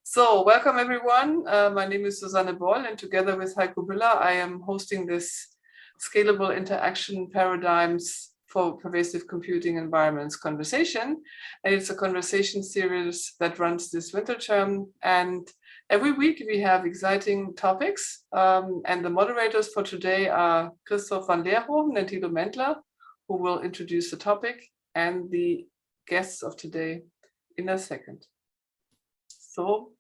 So, welcome everyone. My name is Susanne Boll, and together with Heiko Büller, I am hosting this Scalable Interaction Paradigms for Pervasive Computing Environments conversation. And it's a conversation series that runs this winter term. And every week we have exciting topics. And the moderators for today are Christoph van Leerhoven and Thilo Mendler, who will introduce the topic, and the guests of today in a second. So,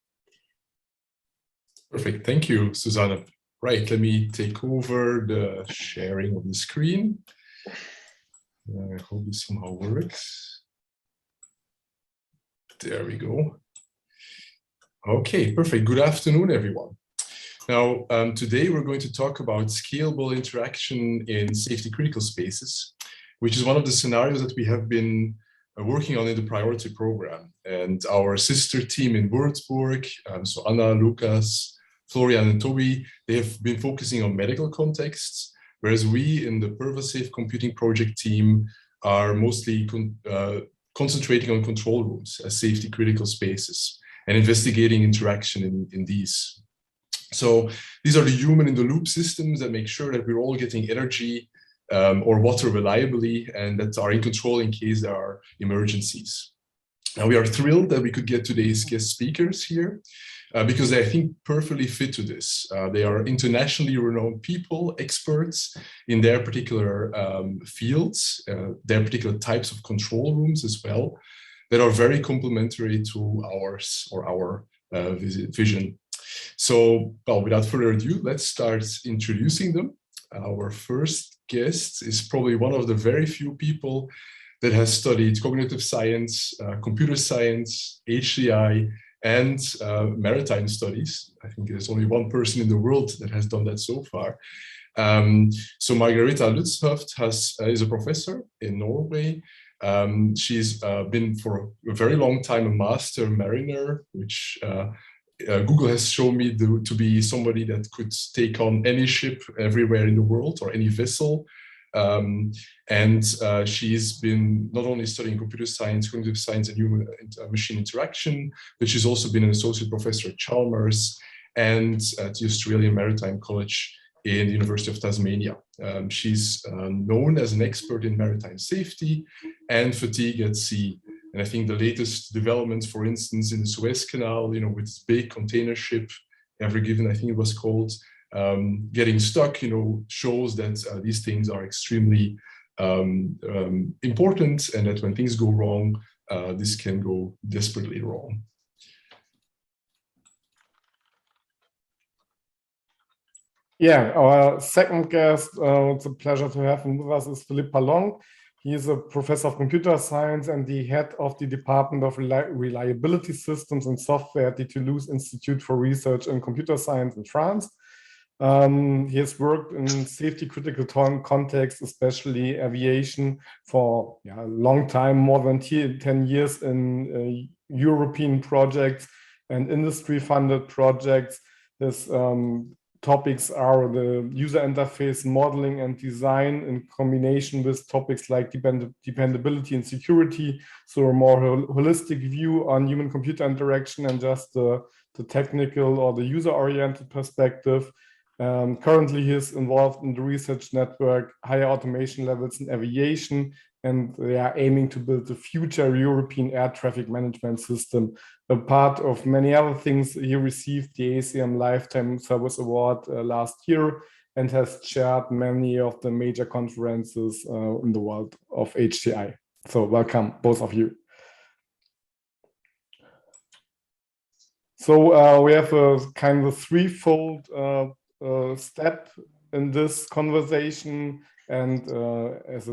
perfect. Thank you, Susanne. Right, let me take over the sharing of the screen. I hope this somehow works. There we go. Okay, perfect. Good afternoon, everyone. Now, today we're going to talk about scalable interaction in safety critical spaces, which is one of the scenarios that we have been working on in the priority program. And our sister team in Würzburg, so Anna, Lucas, Florian and Toby, they have been focusing on medical contexts, whereas we in the Pervasive Computing Project team are mostly concentrating on control rooms as safety critical spaces and investigating interaction in these. So these are the human in the loop systems that make sure that we're all getting energy or water reliably and that are in control in case there are emergencies. Now we are thrilled that we could get today's guest speakers here. Because they, I think, perfectly fit to this. They are internationally renowned people, experts in their particular fields, their particular types of control rooms as well, that are very complementary to ours or our vision. So, well, without further ado, let's start introducing them. Our first guest is probably one of the very few people that has studied cognitive science, computer science, HCI, and maritime studies. I think there's only one person in the world that has done that so far. So Margareta Lützhöft is a professor in Norway. She's been for a very long time a master mariner, which Google has shown me to be somebody that could take on any ship everywhere in the world or any vessel. And she's been not only studying computer science, cognitive science, and human machine interaction, but she's also been an associate professor at Chalmers and at the Australian Maritime College in the University of Tasmania. She's known as an expert in maritime safety and fatigue at sea. And I think the latest developments, for instance, in the Suez Canal, with this big container ship, Ever Given, I think it was called, getting stuck, shows that these things are extremely important, and that when things go wrong, this can go desperately wrong. Yeah, our second guest, it's a pleasure to have him with us, is Philippe Palanque. He is a professor of computer science and the head of the Department of Reliability Systems and Software at the Toulouse Institute for Research in Computer Science in France. He has worked in safety critical contexts, especially aviation, for a long time, more than 10 years in European projects and industry funded projects. His topics are the user interface modeling and design in combination with topics like dependability and security. So a more holistic view on human computer interaction and just the technical or the user oriented perspective. Currently, he is involved in the research network Higher Automation Levels in Aviation, and they are aiming to build the future European air traffic management system. A part of many other things, he received the ACM Lifetime Service Award last year and has chaired many of the major conferences in the world of HCI. So welcome, both of you. So we have a kind of threefold step in this conversation, and as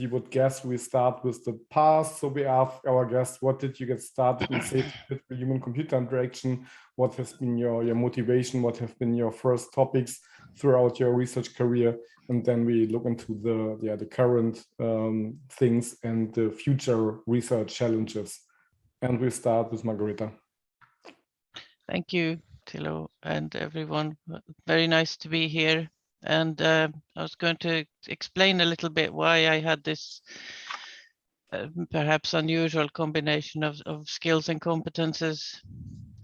you would guess, we start with the past. So we ask our guests, what did you get started in safety critical human computer interaction? What has been your motivation? What have been your first topics throughout your research career? And then we look into the current things and the future research challenges. And we start with Margareta. Thank you, Thilo, and everyone. Very nice to be here. And I was going to explain a little bit why I had this perhaps unusual combination of skills and competences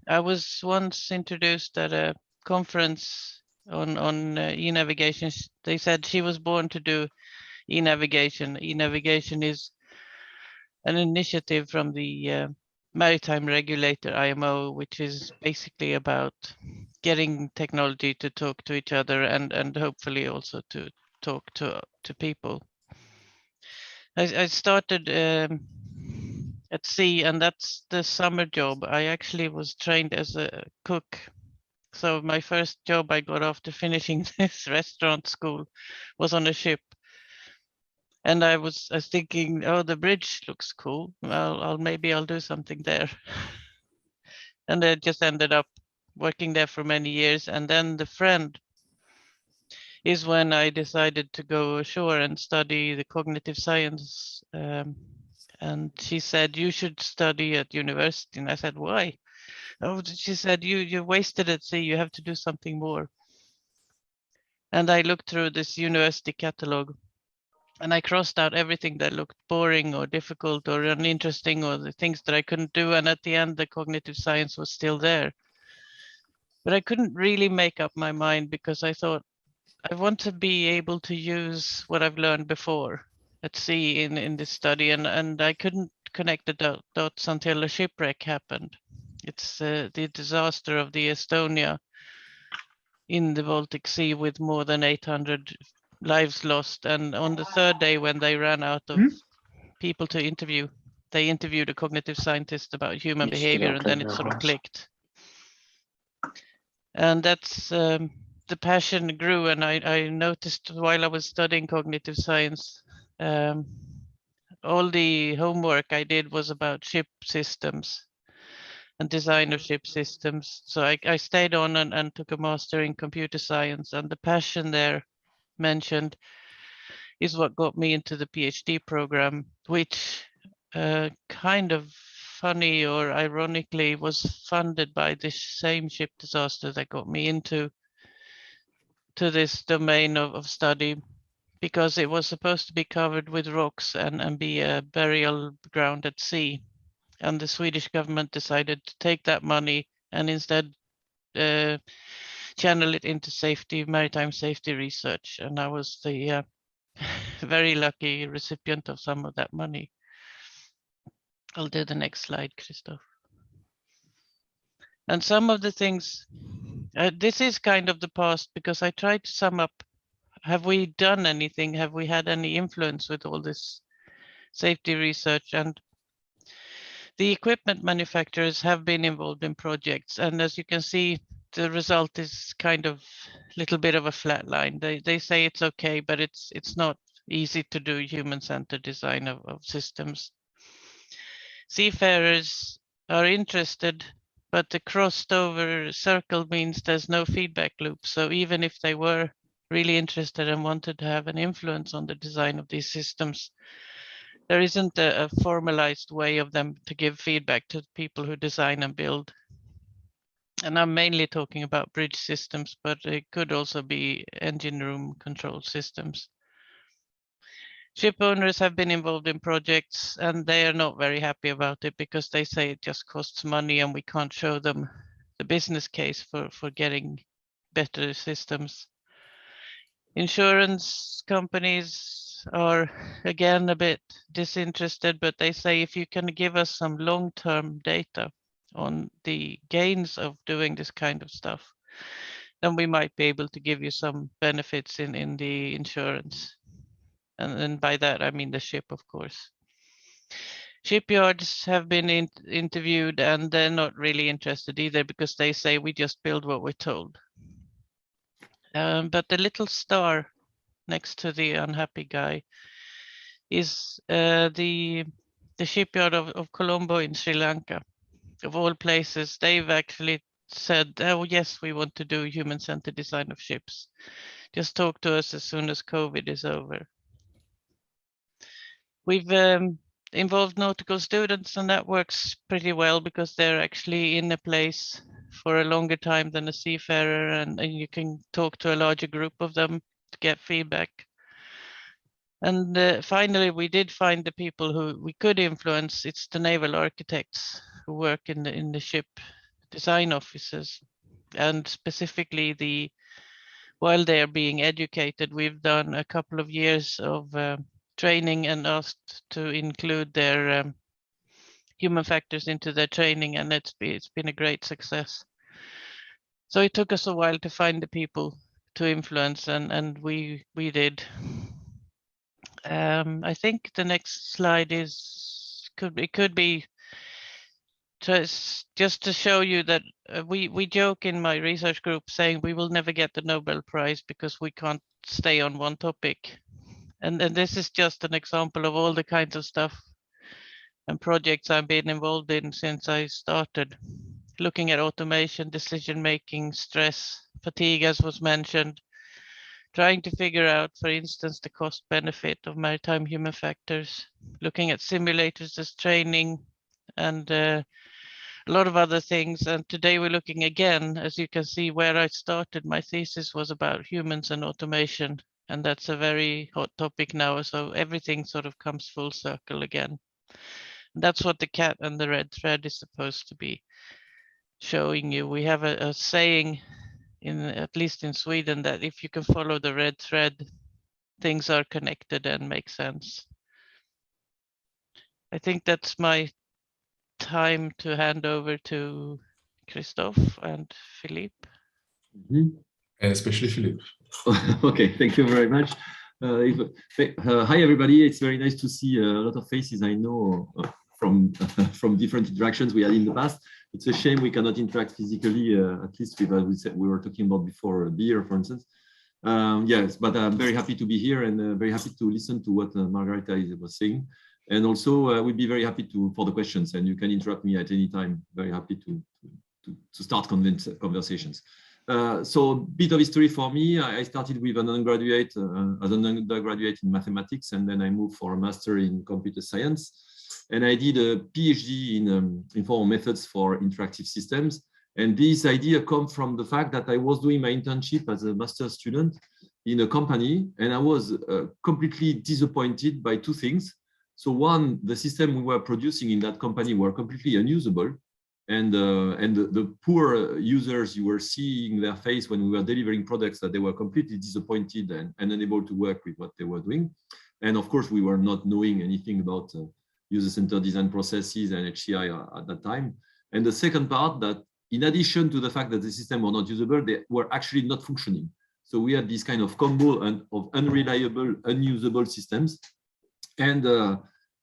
I was once introduced at a conference on e-navigation. They said she was born to do e-navigation. E-navigation is an initiative from the maritime regulator IMO, which is basically about getting technology to talk to each other and hopefully also to talk to people. I started at sea, and that's the summer job. I actually was trained as a cook. So my first job I got after finishing this restaurant school was on a ship. And I was thinking, oh, the bridge looks cool. Well, maybe I'll do something there. And I just ended up working there for many years. And then the friend is when I decided to go ashore and study the cognitive science. And she said, you should study at university. And I said, why? Oh, she said, you're wasted at sea. You have to do something more. And I looked through this university catalog, and I crossed out everything that looked boring or difficult or uninteresting, or the things that I couldn't do. And at the end, the cognitive science was still there. But I couldn't really make up my mind, because I thought, I want to be able to use what I've learned before at sea in this study. And I couldn't connect the dots until a shipwreck happened. It's the disaster of the Estonia in the Baltic Sea, with more than 800 lives lost. And on the third day, when they ran out of people to interview, they interviewed a cognitive scientist about human behavior, and then it sort of clicked. And that's the passion grew. And I noticed while I was studying cognitive science, all the homework I did was about ship systems and design of ship systems. So I stayed on and took a master in computer science, and the passion there mentioned is what got me into the PhD program, which kind of funny or ironically was funded by this same ship disaster that got me into this domain of study, because it was supposed to be covered with rocks and be a burial ground at sea. And the Swedish government decided to take that money and instead channel it into maritime safety research. And I was the very lucky recipient of some of that money. I'll do the next slide, Christoph. And some of the things, this is kind of the past, because I tried to sum up, have we done anything? Have we had any influence with all this safety research? And the equipment manufacturers have been involved in projects. And as you can see, the result is kind of a little bit of a flat line. They say it's okay, but it's not easy to do human-centered design of systems. Seafarers are interested, but the crossed over circle means there's no feedback loop. So even if they were really interested and wanted to have an influence on the design of these systems, there isn't a formalized way of them to give feedback to people who design and build. And I'm mainly talking about bridge systems, but it could also be engine room control systems. Ship owners have been involved in projects, and they are not very happy about it, because they say it just costs money and we can't show them the business case for getting better systems. Insurance companies are again a bit disinterested, but they say if you can give us some long-term data on the gains of doing this kind of stuff, then we might be able to give you some benefits in the insurance. And by that, I mean the ship, of course. Shipyards have been interviewed, and they're not really interested either, because they say we just build what we're told. But the little star next to the unhappy guy is the shipyard of Colombo in Sri Lanka. Of all places, they've actually said, oh yes, we want to do human-centered design of ships. Just talk to us as soon as COVID is over. We've involved nautical students, and that works pretty well, because they're actually in a place for a longer time than a seafarer, and you can talk to a larger group of them to get feedback. And finally, we did find the people who we could influence. It's the naval architects who work in the ship design officers, and specifically while they are being educated, we've done a couple of years of training and asked to include their human factors into their training, and it's been a great success. So it took us a while to find the people to influence, and we did. I think the next slide could be just to show you that we joke in my research group saying we will never get the Nobel Prize because we can't stay on one topic. And this is just an example of all the kinds of stuff and projects I've been involved in since I started. Looking at automation, decision-making, stress, fatigue, as was mentioned, trying to figure out, for instance, the cost benefit of maritime human factors, looking at simulators as training, and a lot of other things. And today we're looking again, as you can see, where I started. My thesis was about humans and automation, and that's a very hot topic now. So everything sort of comes full circle again. And that's what the cat and the red thread is supposed to be showing you. We have a saying, at least in Sweden, that if you can follow the red thread, things are connected and make sense. I think that's my time to hand over to Christophe and Philippe. And especially Philippe. Okay, thank you very much. Hi, everybody. It's very nice to see a lot of faces I know from different interactions we had in the past. It's a shame we cannot interact physically, at least with, we were talking about before, beer, for instance. Yes, but I'm very happy to be here and very happy to listen to what Margareta was saying. And also, we'd be very happy for the questions, and you can interrupt me at any time. Very happy to start conversations. So a bit of history for me. I started with an undergraduate, as an undergraduate in mathematics, and then I moved for a master in computer science. And I did a PhD in informal methods for interactive systems. And this idea comes from the fact that I was doing my internship as a master's student in a company, and I was completely disappointed by two things. So one, the system we were producing in that company were completely unusable. And the poor users, you were seeing their face when we were delivering products that they were completely disappointed and unable to work with what they were doing. And of course, we were not knowing anything about user-centered design processes and HCI at that time. And the second part, that in addition to the fact that the system were not usable, they were actually not functioning. So we had this kind of combo of unreliable, unusable systems. And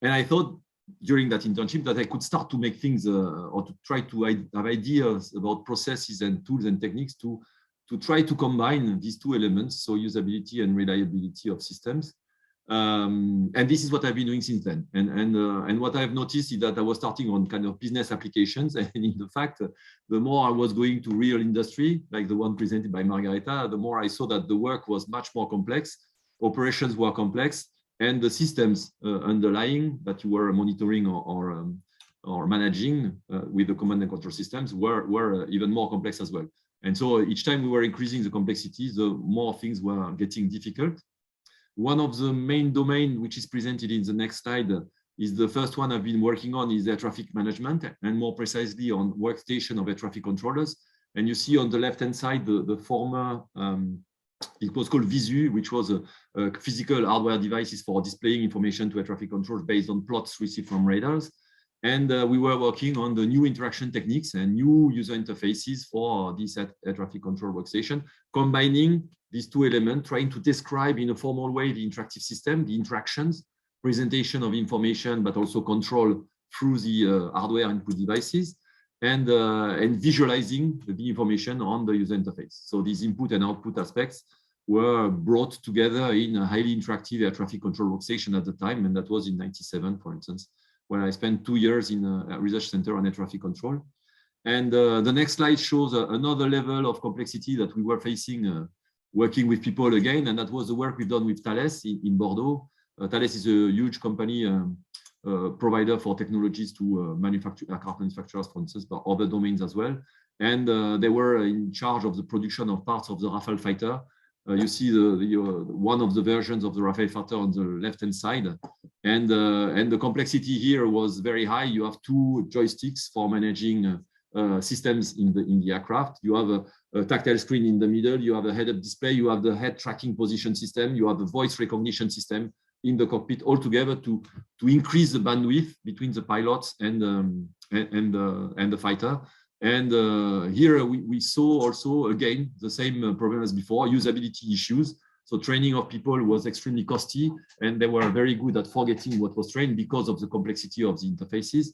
I thought during that internship that I could start to make things or to try to have ideas about processes and tools and techniques to try to combine these two elements, so usability and reliability of systems. And this is what I've been doing since then. And what I've noticed is that I was starting on kind of business applications, and in the fact, the more I was going to real industry, like the one presented by Margareta, the more I saw that the work was much more complex, operations were complex, and the systems underlying that you were monitoring or managing with the command and control systems were even more complex as well. And so each time we were increasing the complexity, the more things were getting difficult. One of the main domains, which is presented in the next slide, is the first one I've been working on, is air traffic management, and more precisely on workstation of air traffic controllers. And you see on the left-hand side, the former, it was called Visu, which was a physical hardware devices for displaying information to air traffic controllers based on plots received from radars. And we were working on the new interaction techniques and new user interfaces for this air traffic control workstation, combining these two elements, trying to describe in a formal way the interactive system, the interactions, presentation of information, but also control through the hardware input devices, and visualizing the information on the user interface. So these input and output aspects were brought together in a highly interactive air traffic control workstation at the time, and that was in '97, for instance, where I spent 2 years in a research center on air traffic control. And the next slide shows another level of complexity that we were facing working with people again, and that was the work we've done with Thales in Bordeaux. Thales is a huge company, provider for technologies to aircraft manufacturers, for instance, but other domains as well. And they were in charge of the production of parts of the Rafale fighter. You see one of the versions of the Rafale fighter on the left-hand side. And the complexity here was very high. You have 2 joysticks for managing systems in the aircraft. You have a tactile screen in the middle, you have a head-up display, you have the head tracking position system, you have the voice recognition system in the cockpit, all together to increase the bandwidth between the pilots and the fighter. And here we saw also again the same problem as before, usability issues. So training of people was extremely costly, and they were very good at forgetting what was trained because of the complexity of the interfaces.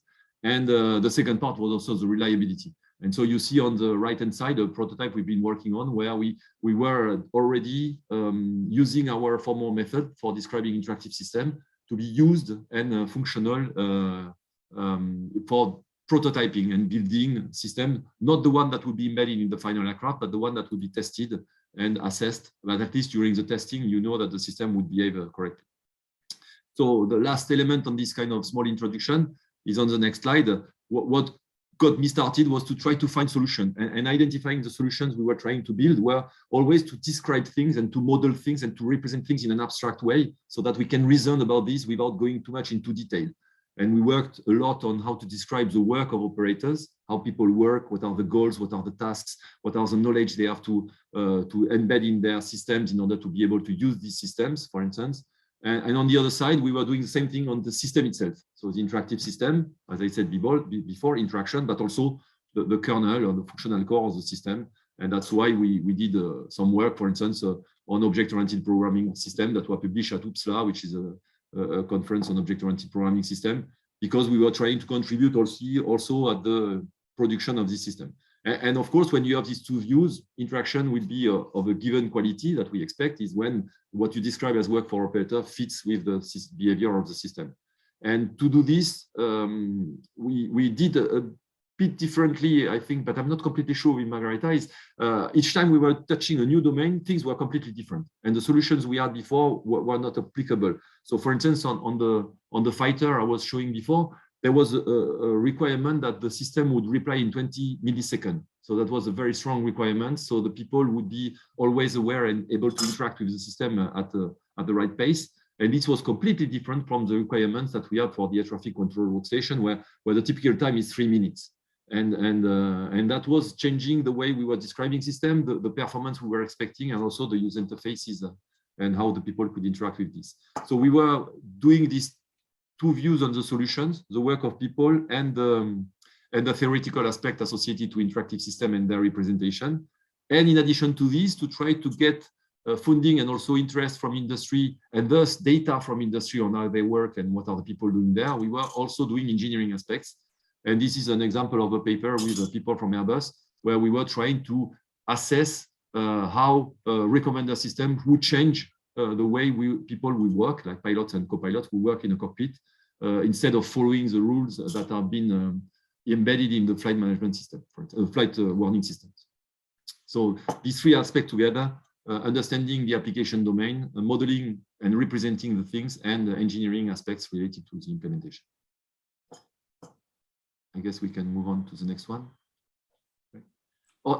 And the second part was also the reliability. And so you see on the right-hand side a prototype we've been working on where we were already using our formal method for describing interactive system to be used and functional for prototyping and building system, not the one that would be embedded in the final aircraft, but the one that would be tested and assessed. But at least during the testing, you know that the system would behave correctly. So the last element on this kind of small introduction is on the next slide. What got me started was to try to find solutions, and identifying the solutions we were trying to build were always to describe things and to model things and to represent things in an abstract way so that we can reason about this without going too much into detail. And we worked a lot on how to describe the work of operators, how people work, what are the goals, what are the tasks, what are the knowledge they have to embed in their systems in order to be able to use these systems, for instance. And on the other side, we were doing the same thing on the system itself. So the interactive system, as I said before interaction, but also the kernel or the functional core of the system. And that's why we did some work, for instance, on object-oriented programming system that were published at UPSLA, which is a conference on object-oriented programming system, because we were trying to contribute also at the production of this system. And of course, when you have these two views, interaction will be of a given quality that we expect is when what you describe as work for operator fits with the behavior of the system. And to do this, we did a bit differently, I think, but I'm not completely sure with Margareta, is each time we were touching a new domain, things were completely different. And the solutions we had before were not applicable. So for instance, on the fighter I was showing before, there was a requirement that the system would reply in 20 milliseconds. So that was a very strong requirement. So the people would be always aware and able to interact with the system at the right pace. And this was completely different from the requirements that we have for the air traffic control workstation, where the typical time is 3 minutes. And that was changing the way we were describing system, the performance we were expecting, and also the user interfaces and how the people could interact with this. So we were doing these two views on the solutions, the work of people and the theoretical aspect associated to interactive system and their representation. And in addition to this, to try to get funding and also interest from industry and thus data from industry on how they work and what are the people doing there, we were also doing engineering aspects. And this is an example of a paper with people from Airbus, where we were trying to assess how recommender system would change the way people will work, like pilots and co-pilots who work in a cockpit, instead of following the rules that have been embedded in the flight management system, flight warning systems. So these three aspects together, understanding the application domain, modeling and representing the things, and the engineering aspects related to the implementation. I guess we can move on to the next one.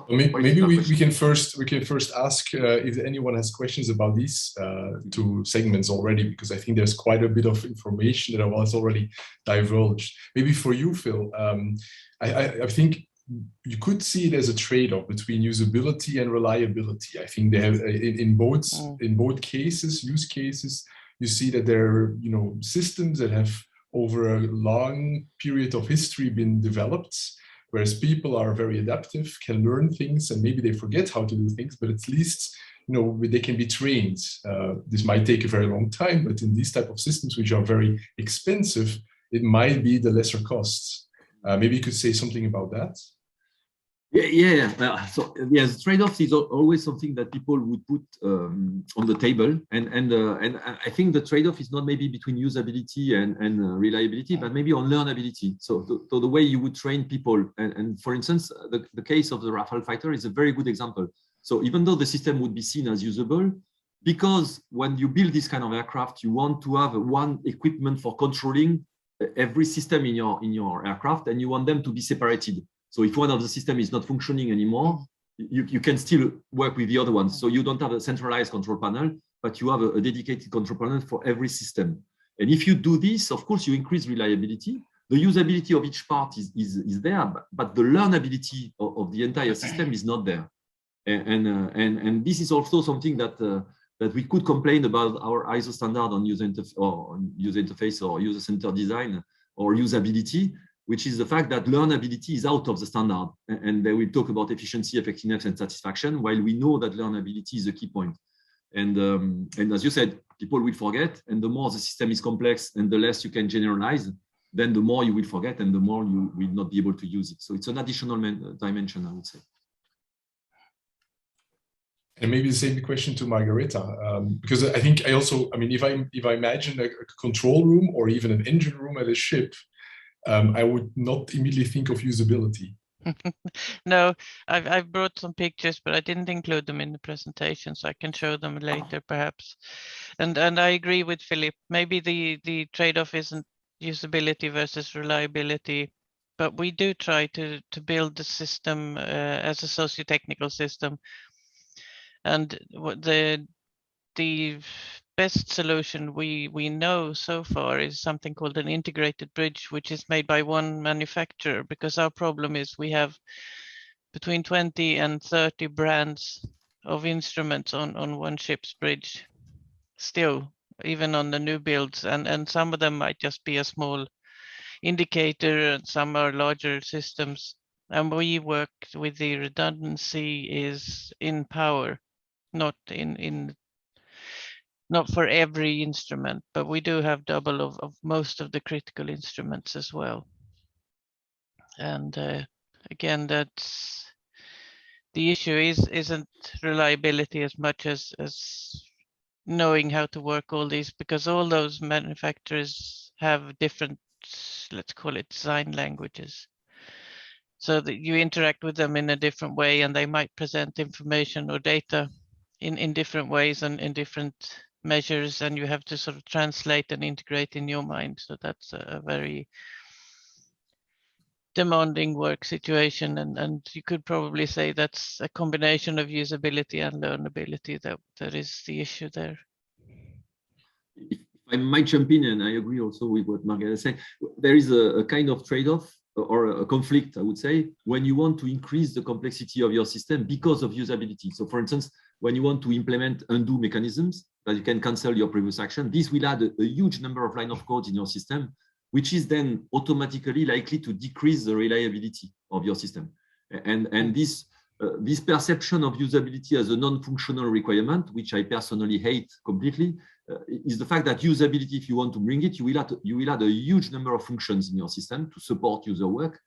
Maybe we can first ask if anyone has questions about these two segments already, because I think there's quite a bit of information that was already divulged. Maybe for you, Phil, I think you could see it as a trade-off between usability and reliability. I think they have in both cases, use cases, you see that there are systems that have over a long period of history been developed, whereas people are very adaptive, can learn things, and maybe they forget how to do things, but at least they can be trained. This might take a very long time, but in these type of systems, which are very expensive, it might be the lesser costs. Maybe you could say something about that. Yeah. So yes, trade-offs is always something that people would put on the table, and I think the trade-off is not maybe between usability and reliability, but maybe on learnability. So the way you would train people, and for instance, the case of the Rafale fighter is a very good example. So even though the system would be seen as usable, because when you build this kind of aircraft, you want to have one equipment for controlling every system in your aircraft, and you want them to be separated. So if one of the system is not functioning anymore, you can still work with the other ones. So you don't have a centralized control panel, but you have a dedicated control panel for every system. And if you do this, of course, you increase reliability, the usability of each part is there, but the learnability of the entire system is not there. And this is also something that we could complain about our ISO standard on user interface or user-centered design or usability, which is the fact that learnability is out of the standard. And they will talk about efficiency, effectiveness, and satisfaction, while we know that learnability is a key point. And as you said, people will forget, and the more the system is complex and the less you can generalize, then the more you will forget and the more you will not be able to use it. So it's an additional dimension, I would say. And maybe the same question to Margareta, because I think if I imagine a control room or even an engine room at a ship, I would not immediately think of usability. No, I've brought some pictures, but I didn't include them in the presentation, so I can show them later perhaps. And I agree with Philippe. Maybe the trade-off isn't usability versus reliability, but we do try to build the system as a socio-technical system. And the best solution we know so far is something called an integrated bridge, which is made by one manufacturer, because our problem is we have between 20 and 30 brands of instruments on one ship's bridge still, even on the new builds, and some of them might just be a small indicator and some are larger systems, and we work with the redundancy is in power, not not for every instrument, but we do have double of most of the critical instruments as well. And again, that's the issue isn't reliability as much as knowing how to work all these, because all those manufacturers have different, let's call it, design languages, so that you interact with them in a different way, and they might present information or data in different ways and in different measures, and you have to sort of translate and integrate in your mind. So that's a very demanding work situation, and you could probably say that's a combination of usability and learnability that is the issue there. If I might jump in, and I agree also with what Margareta said, there is a kind of trade-off or a conflict, I would say, when you want to increase the complexity of your system because of usability. So for instance, when you want to implement undo mechanisms that you can cancel your previous action, this will add a huge number of line of code in your system, which is then automatically likely to decrease the reliability of your system. And this perception of usability as a non-functional requirement, which I personally hate completely, is the fact that usability, if you want to bring it, you will add a huge number of functions in your system to support user work.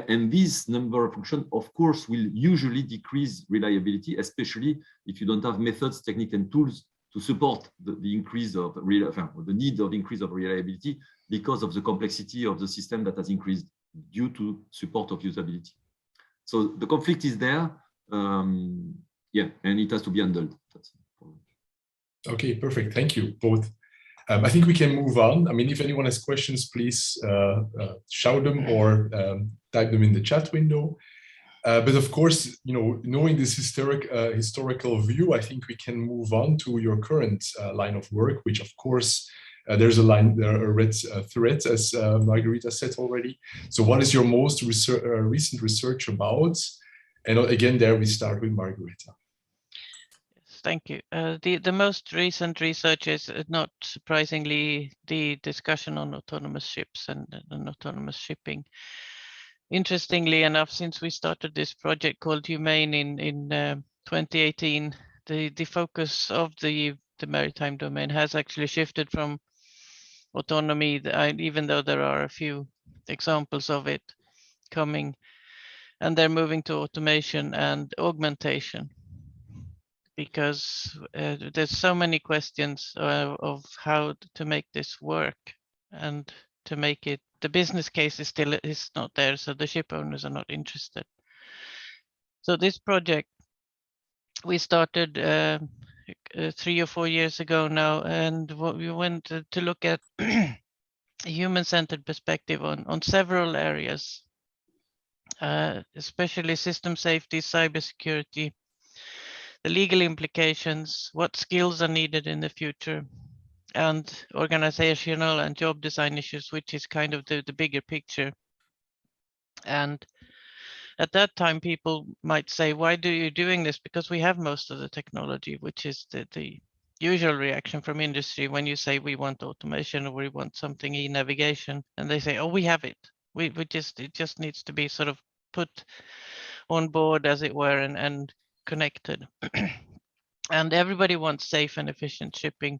And this number of functions, of course, will usually decrease reliability, especially if you don't have methods, techniques, and tools to support the increase of the need of increase of reliability because of the complexity of the system that has increased due to support of usability. So the conflict is there, and it has to be handled. Okay, perfect. Thank you both. I think we can move on. I mean, if anyone has questions, please shout them or type them in the chat window. But of course, knowing this historical view, I think we can move on to your current line of work, which of course, there are red threads, as Margareta said already. So what is your most recent research about? And again, there we start with Margareta. Thank you. The most recent research is, not surprisingly, the discussion on autonomous ships and autonomous shipping. Interestingly enough, since we started this project called Humane in 2018, the focus of the maritime domain has actually shifted from autonomy, even though there are a few examples of it coming, and they're moving to automation and augmentation. Because there's so many questions of how to make this work, and to make it, the business case is not there, so the ship owners are not interested. So this project we started 3 or 4 years ago now, and what we went to look at a human-centered perspective on several areas, especially system safety, cybersecurity, the legal implications, what skills are needed in the future, and organizational and job design issues, which is kind of the bigger picture. And at that time, people might say, why do you doing this? Because we have most of the technology, which is the usual reaction from industry when you say we want automation or we want something e-navigation, and they say, oh, we have it. It just needs to be sort of put on board, as it were, and connected. And everybody wants safe and efficient shipping.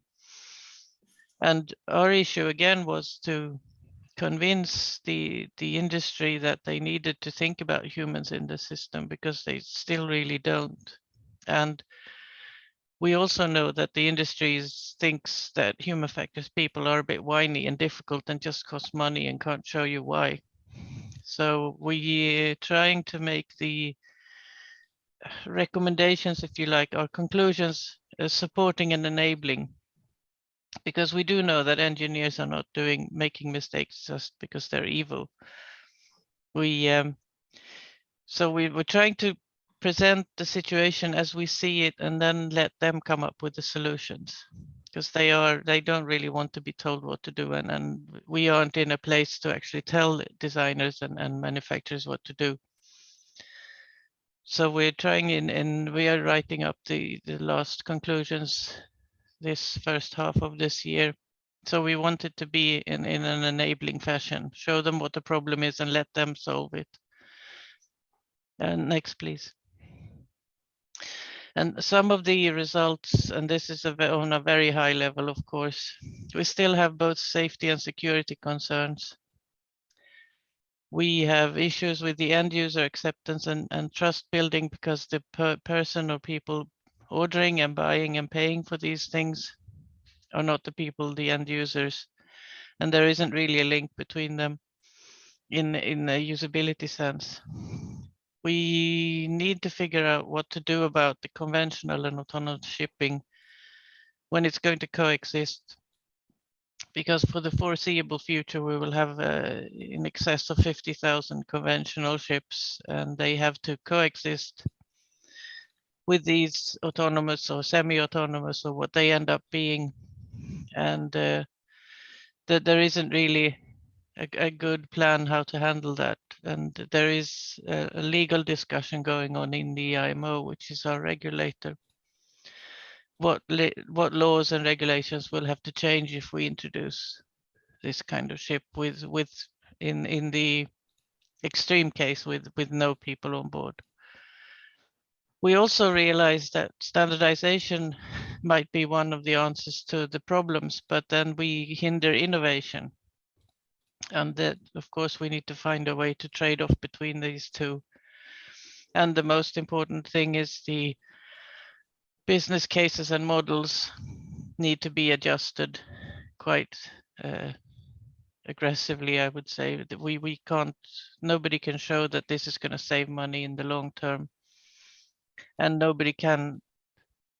And our issue again was to convince the industry that they needed to think about humans in the system, because they still really don't. And we also know that the industry thinks that human factors people are a bit whiny and difficult and just cost money and can't show you why. So we're trying to make the recommendations, if you like, or conclusions, supporting and enabling, because we do know that engineers are not making mistakes just because they're evil. We're trying to present the situation as we see it, and then let them come up with the solutions, because they don't really want to be told what to do, and we aren't in a place to actually tell designers and manufacturers what to do. So we're trying and we are writing up the last conclusions this first half of this year. So we want it to be in an enabling fashion, show them what the problem is and let them solve it. And next, please. And some of the results, and this is on a very high level, of course, we still have both safety and security concerns. We have issues with the end user acceptance and trust building, because the person or people ordering and buying and paying for these things are not the people, the end users. And there isn't really a link between them in a usability sense. We need to figure out what to do about the conventional and autonomous shipping when it's going to coexist, because for the foreseeable future we will have in excess of 50,000 conventional ships, and they have to coexist with these autonomous or semi-autonomous or what they end up being, and that there isn't really a good plan how to handle that. And there is a legal discussion going on in the IMO, which is our regulator. What laws and regulations will have to change if we introduce this kind of ship with in the extreme case with no people on board. We also realize that standardization might be one of the answers to the problems, but then we hinder innovation. And that, of course, we need to find a way to trade off between these two. And the most important thing is the business cases and models need to be adjusted quite aggressively, I would say. That we can't, nobody can show that this is going to save money in the long term. And nobody can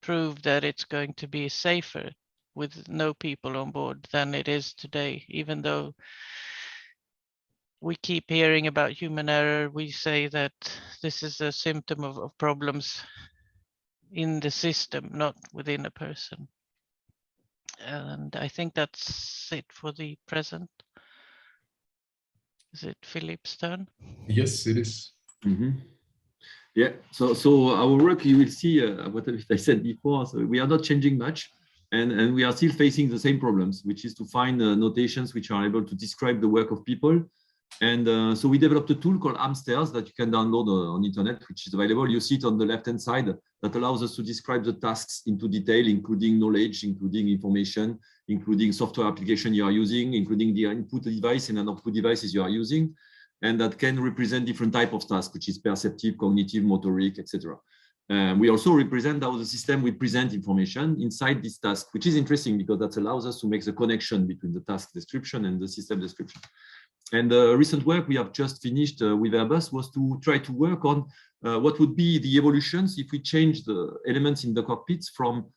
prove that it's going to be safer with no people on board than it is today. Even though we keep hearing about human error, we say that this is a symptom of problems in the system, not within a person. And I think that's it for the present. Is it Philippe's turn? Yes, it is. Mm-hmm. Yeah, so our work, you will see what I said before, so we are not changing much, and we are still facing the same problems, which is to find notations which are able to describe the work of people. And so we developed a tool called Hamsters that you can download on internet, which is available. You see it on the left-hand side, that allows us to describe the tasks into detail, including knowledge, including information, including software application you are using, including the input device and output devices you are using. And that can represent different type of tasks, which is perceptive, cognitive, motoric, etc. We also represent how the system will present information inside this task, which is interesting because that allows us to make the connection between the task description and the system description. And the recent work we have just finished with Airbus was to try to work on what would be the evolutions if we change the elements in the cockpits from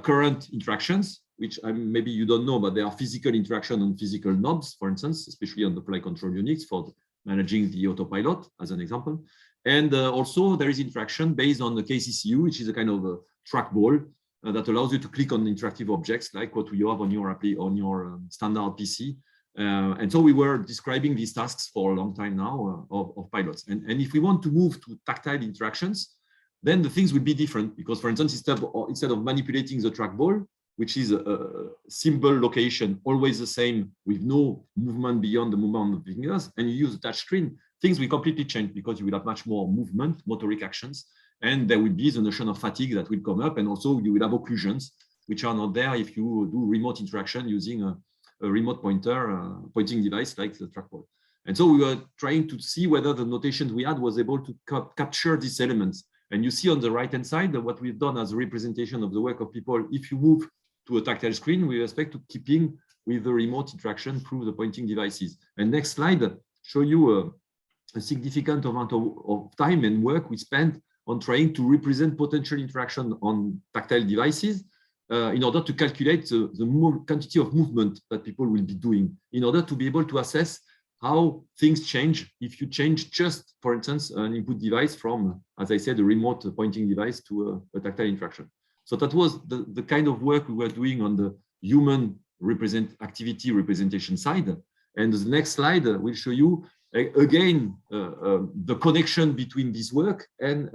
current interactions, which maybe you don't know, but there are physical interaction on physical knobs, for instance, especially on the flight control units for managing the autopilot, as an example. And also there is interaction based on the KCCU, which is a kind of a trackball that allows you to click on interactive objects like what you have on your standard PC. And so we were describing these tasks for a long time now of pilots. And if we want to move to tactile interactions, then the things will be different because, for instance, instead of manipulating the trackball, which is a symbol location, always the same with no movement beyond the movement of the fingers, and you use a touch screen, things will completely change because you will have much more movement, motoric actions, and there will be the notion of fatigue that will come up, and also you will have occlusions, which are not there if you do remote interaction using a remote pointing device like the trackball. And so we were trying to see whether the notation we had was able to capture these elements. And you see on the right-hand side what we've done as a representation of the work of people. If you move to a tactile screen, we expect to keeping with the remote interaction through the pointing devices. And next slide show you a significant amount of time and work we spent on trying to represent potential interaction on tactile devices in order to calculate the quantity of movement that people will be doing, in order to be able to assess how things change if you change just, for instance, an input device from, as I said, a remote pointing device to a tactile interaction. So that was the kind of work we were doing on the human activity representation side. And the next slide will show you, again, the connection between this work and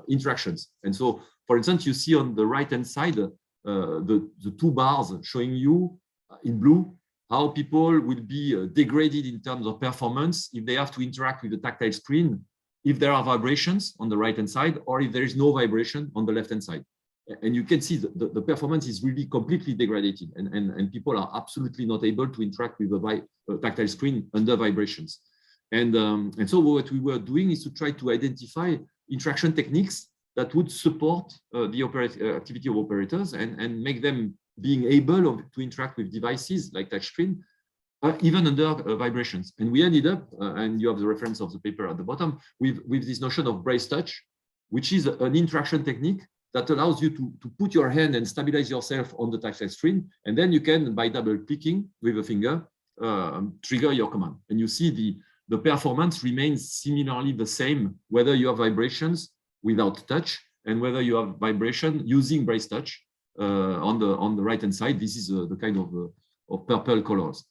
interactions. And so, for instance, you see on the right-hand side, the two bars showing you in blue how people will be degraded in terms of performance if they have to interact with the tactile screen, if there are vibrations on the right-hand side, or if there is no vibration on the left-hand side. And you can see the performance is really completely degraded, and people are absolutely not able to interact with the tactile screen under vibrations. And so what we were doing is to try to identify interaction techniques that would support the activity of operators and make them being able to interact with devices like touchscreen, even under vibrations. And we ended up, and you have the reference of the paper at the bottom, with this notion of brace touch, which is an interaction technique that allows you to put your hand and stabilize yourself on the tactile screen. And then you can, by double clicking with a finger, trigger your command. And you see the performance remains similarly the same, whether you have vibrations without touch and whether you have vibration using brace touch on the right-hand side. This is the kind of purple colors.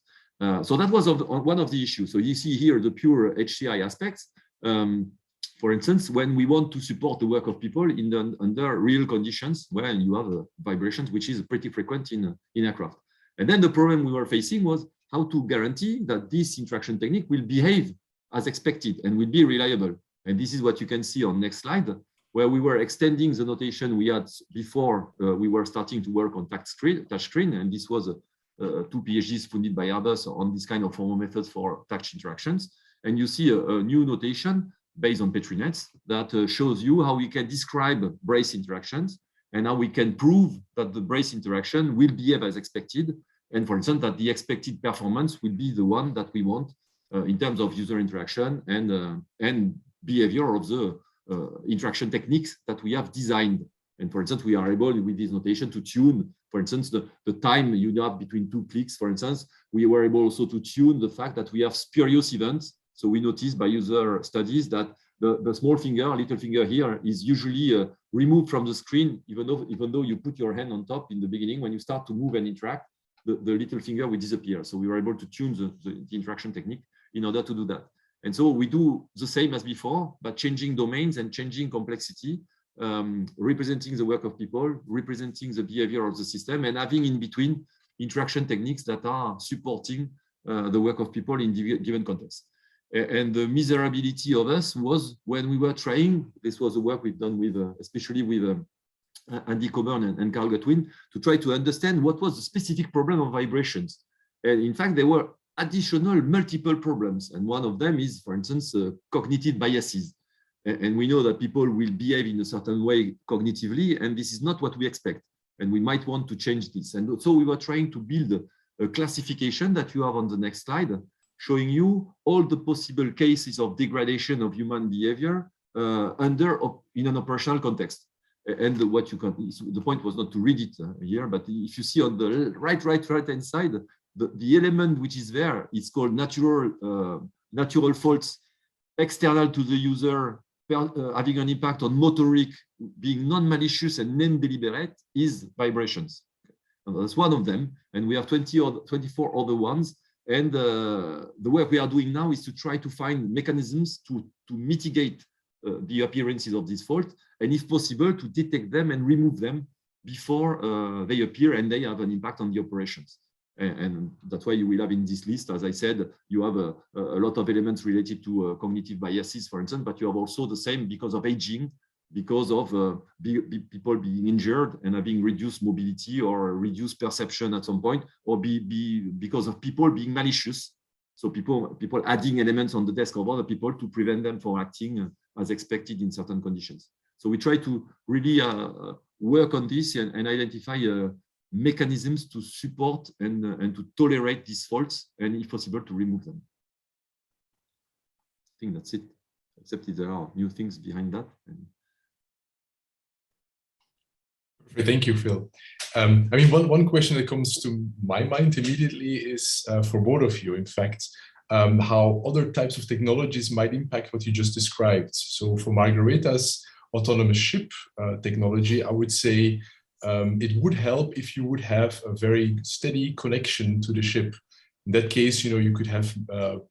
So that was one of the issues. So you see here the pure HCI aspects. For instance, when we want to support the work of people under real conditions where you have vibrations, which is pretty frequent in aircraft. And then the problem we were facing was how to guarantee that this interaction technique will behave as expected and will be reliable. And this is what you can see on next slide, where we were extending the notation we had before we were starting to work on touch screen. And this was two PhDs funded by Airbus on this kind of formal methods for touch interactions. And you see a new notation based on Petri nets that shows you how we can describe brace interactions and how we can prove that the brace interaction will behave as expected. And for instance, that the expected performance will be the one that we want in terms of user interaction and behavior of the interaction techniques that we have designed. And for instance, we are able with this notation to tune, for instance, the time you have between two clicks. For instance, we were able also to tune the fact that we have spurious events. So we noticed by user studies that the small finger, little finger here, is usually removed from the screen, even though you put your hand on top in the beginning. When you start to move and interact, the little finger will disappear. So we were able to tune the interaction technique in order to do that. And so we do the same as before, but changing domains and changing complexity, representing the work of people, representing the behavior of the system, and having in between interaction techniques that are supporting the work of people in given contexts. And the miserability of us was when we were trying, this was the work we've done with, especially with Andy Coburn and Carl Goodwin, to try to understand what was the specific problem of vibrations. And in fact, there were additional multiple problems. And one of them is, for instance, cognitive biases. And we know that people will behave in a certain way cognitively, and this is not what we expect. And we might want to change this. And so we were trying to build a classification that you have on the next slide, showing you all the possible cases of degradation of human behavior in an operational context. And what you can, the point was not to read it here, but if you see on the right-hand side, the element which is there is called natural faults external to the user having an impact on motoric, being non-malicious and non-deliberate, is vibrations. And that's one of them. And we have 20 or 24 other ones. And the work we are doing now is to try to find mechanisms to mitigate the appearances of this fault, and if possible, to detect them and remove them before they appear and they have an impact on the operations. And that's why you will have in this list, as I said, you have a lot of elements related to cognitive biases, for instance, but you have also the same because of aging, because of people being injured and having reduced mobility or reduced perception at some point, or because of people being malicious. So people adding elements on the desk of other people to prevent them from acting as expected in certain conditions. So we try to really work on this and identify mechanisms to support and to tolerate these faults, and if possible, to remove them. I think that's it, except if there are new things behind that. Thank you, Phil. I mean, one question that comes to my mind immediately is for both of you, in fact, how other types of technologies might impact what you just described. So for Margareta's autonomous ship technology, I would say it would help if you would have a very steady connection to the ship. In that case, you could have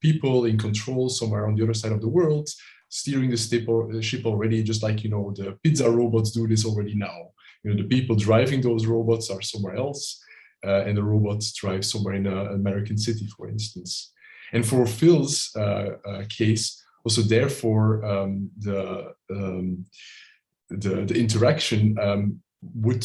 people in control somewhere on the other side of the world, steering the ship already, just like, the pizza robots do this already now. The people driving those robots are somewhere else, and the robots drive somewhere in an American city, for instance. And for Phil's case, also therefore the interaction, would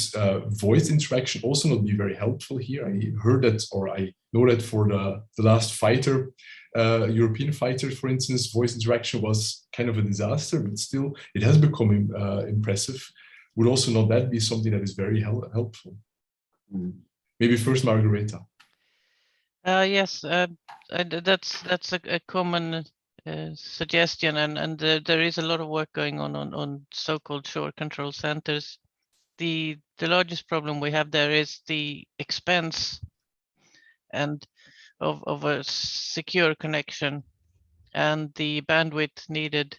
voice interaction also not be very helpful here? I heard that, or I know that for the last fighter, European fighter, for instance, voice interaction was kind of a disaster, but still it has become impressive. Would also not that be something that is very helpful? Maybe first, Margareta. Yes, that's a common suggestion, and there is a lot of work going on so-called shore control centers. The largest problem we have there is the expense and of a secure connection and the bandwidth needed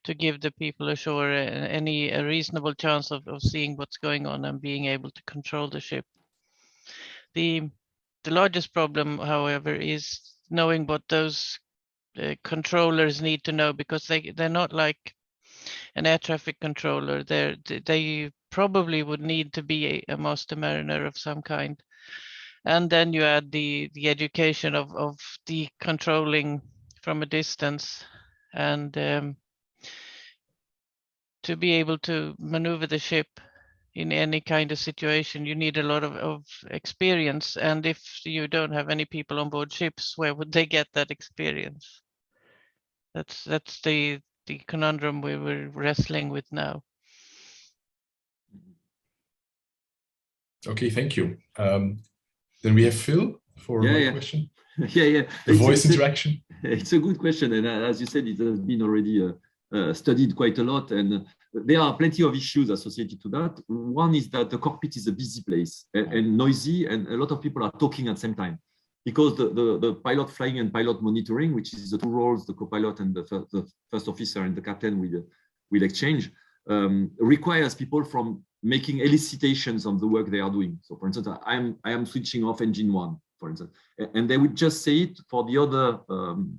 to give the people ashore a reasonable chance of seeing what's going on and being able to control the ship. The largest problem, however, is knowing what those controllers need to know, because they're not like an air traffic controller. They probably would need to be a master mariner of some kind. And then you add the education of the controlling from a distance, and to be able to maneuver the ship in any kind of situation, you need a lot of experience. And if you don't have any people on board ships, where would they get that experience? That's the conundrum we were wrestling with now. Okay, thank you. Then we have Phil for a question. Yeah. The voice interaction. It's a good question, and as you said, it has been already studied quite a lot, and there are plenty of issues associated to that. One is that the cockpit is a busy place and noisy, and a lot of people are talking at the same time, because the pilot flying and pilot monitoring, which is the two roles, the co-pilot and the first officer and the captain will exchange, requires people from making elicitations on the work they are doing. So for instance, I am switching off engine 1, for instance, and they would just say it for the other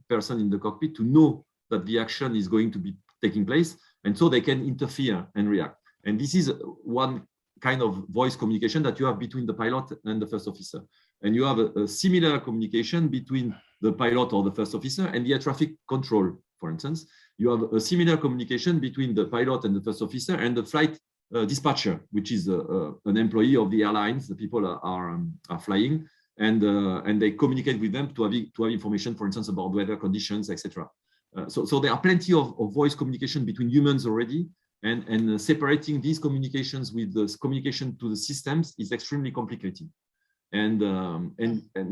person in the cockpit to know that the action is going to be taking place, and so they can interfere and react. And this is one kind of voice communication that you have between the pilot and the first officer. And you have a similar communication between the pilot or the first officer and the air traffic control, for instance. You have a similar communication between the pilot and the first officer and the flight dispatcher, which is an employee of the airlines. The people are flying, and they communicate with them to have information, for instance, about weather conditions, etc. So there are plenty of voice communication between humans already, and separating these communications with the communication to the systems is extremely complicated. And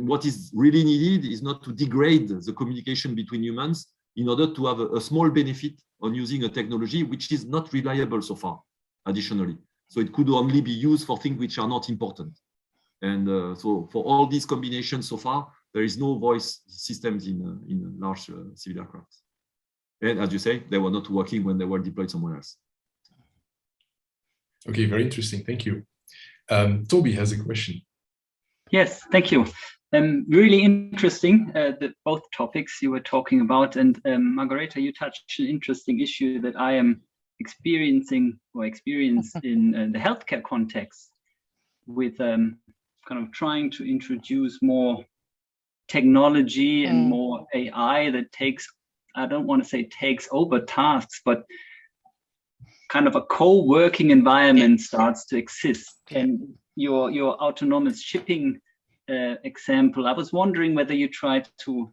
what is really needed is not to degrade the communication between humans in order to have a small benefit on using a technology which is not reliable so far, additionally. So it could only be used for things which are not important. And so for all these combinations so far, there is no voice systems in large civil aircraft. And as you say, they were not working when they were deployed somewhere else. Okay, very interesting. Thank you. Toby has a question. Yes, thank you. Really interesting, both topics you were talking about. And Margareta, you touched an interesting issue that I am experiencing or experienced in the healthcare context with kind of trying to introduce more technology and more AI that takes, I don't want to say takes over tasks, but kind of a co-working environment starts to exist. And your autonomous shipping example, I was wondering whether you tried to,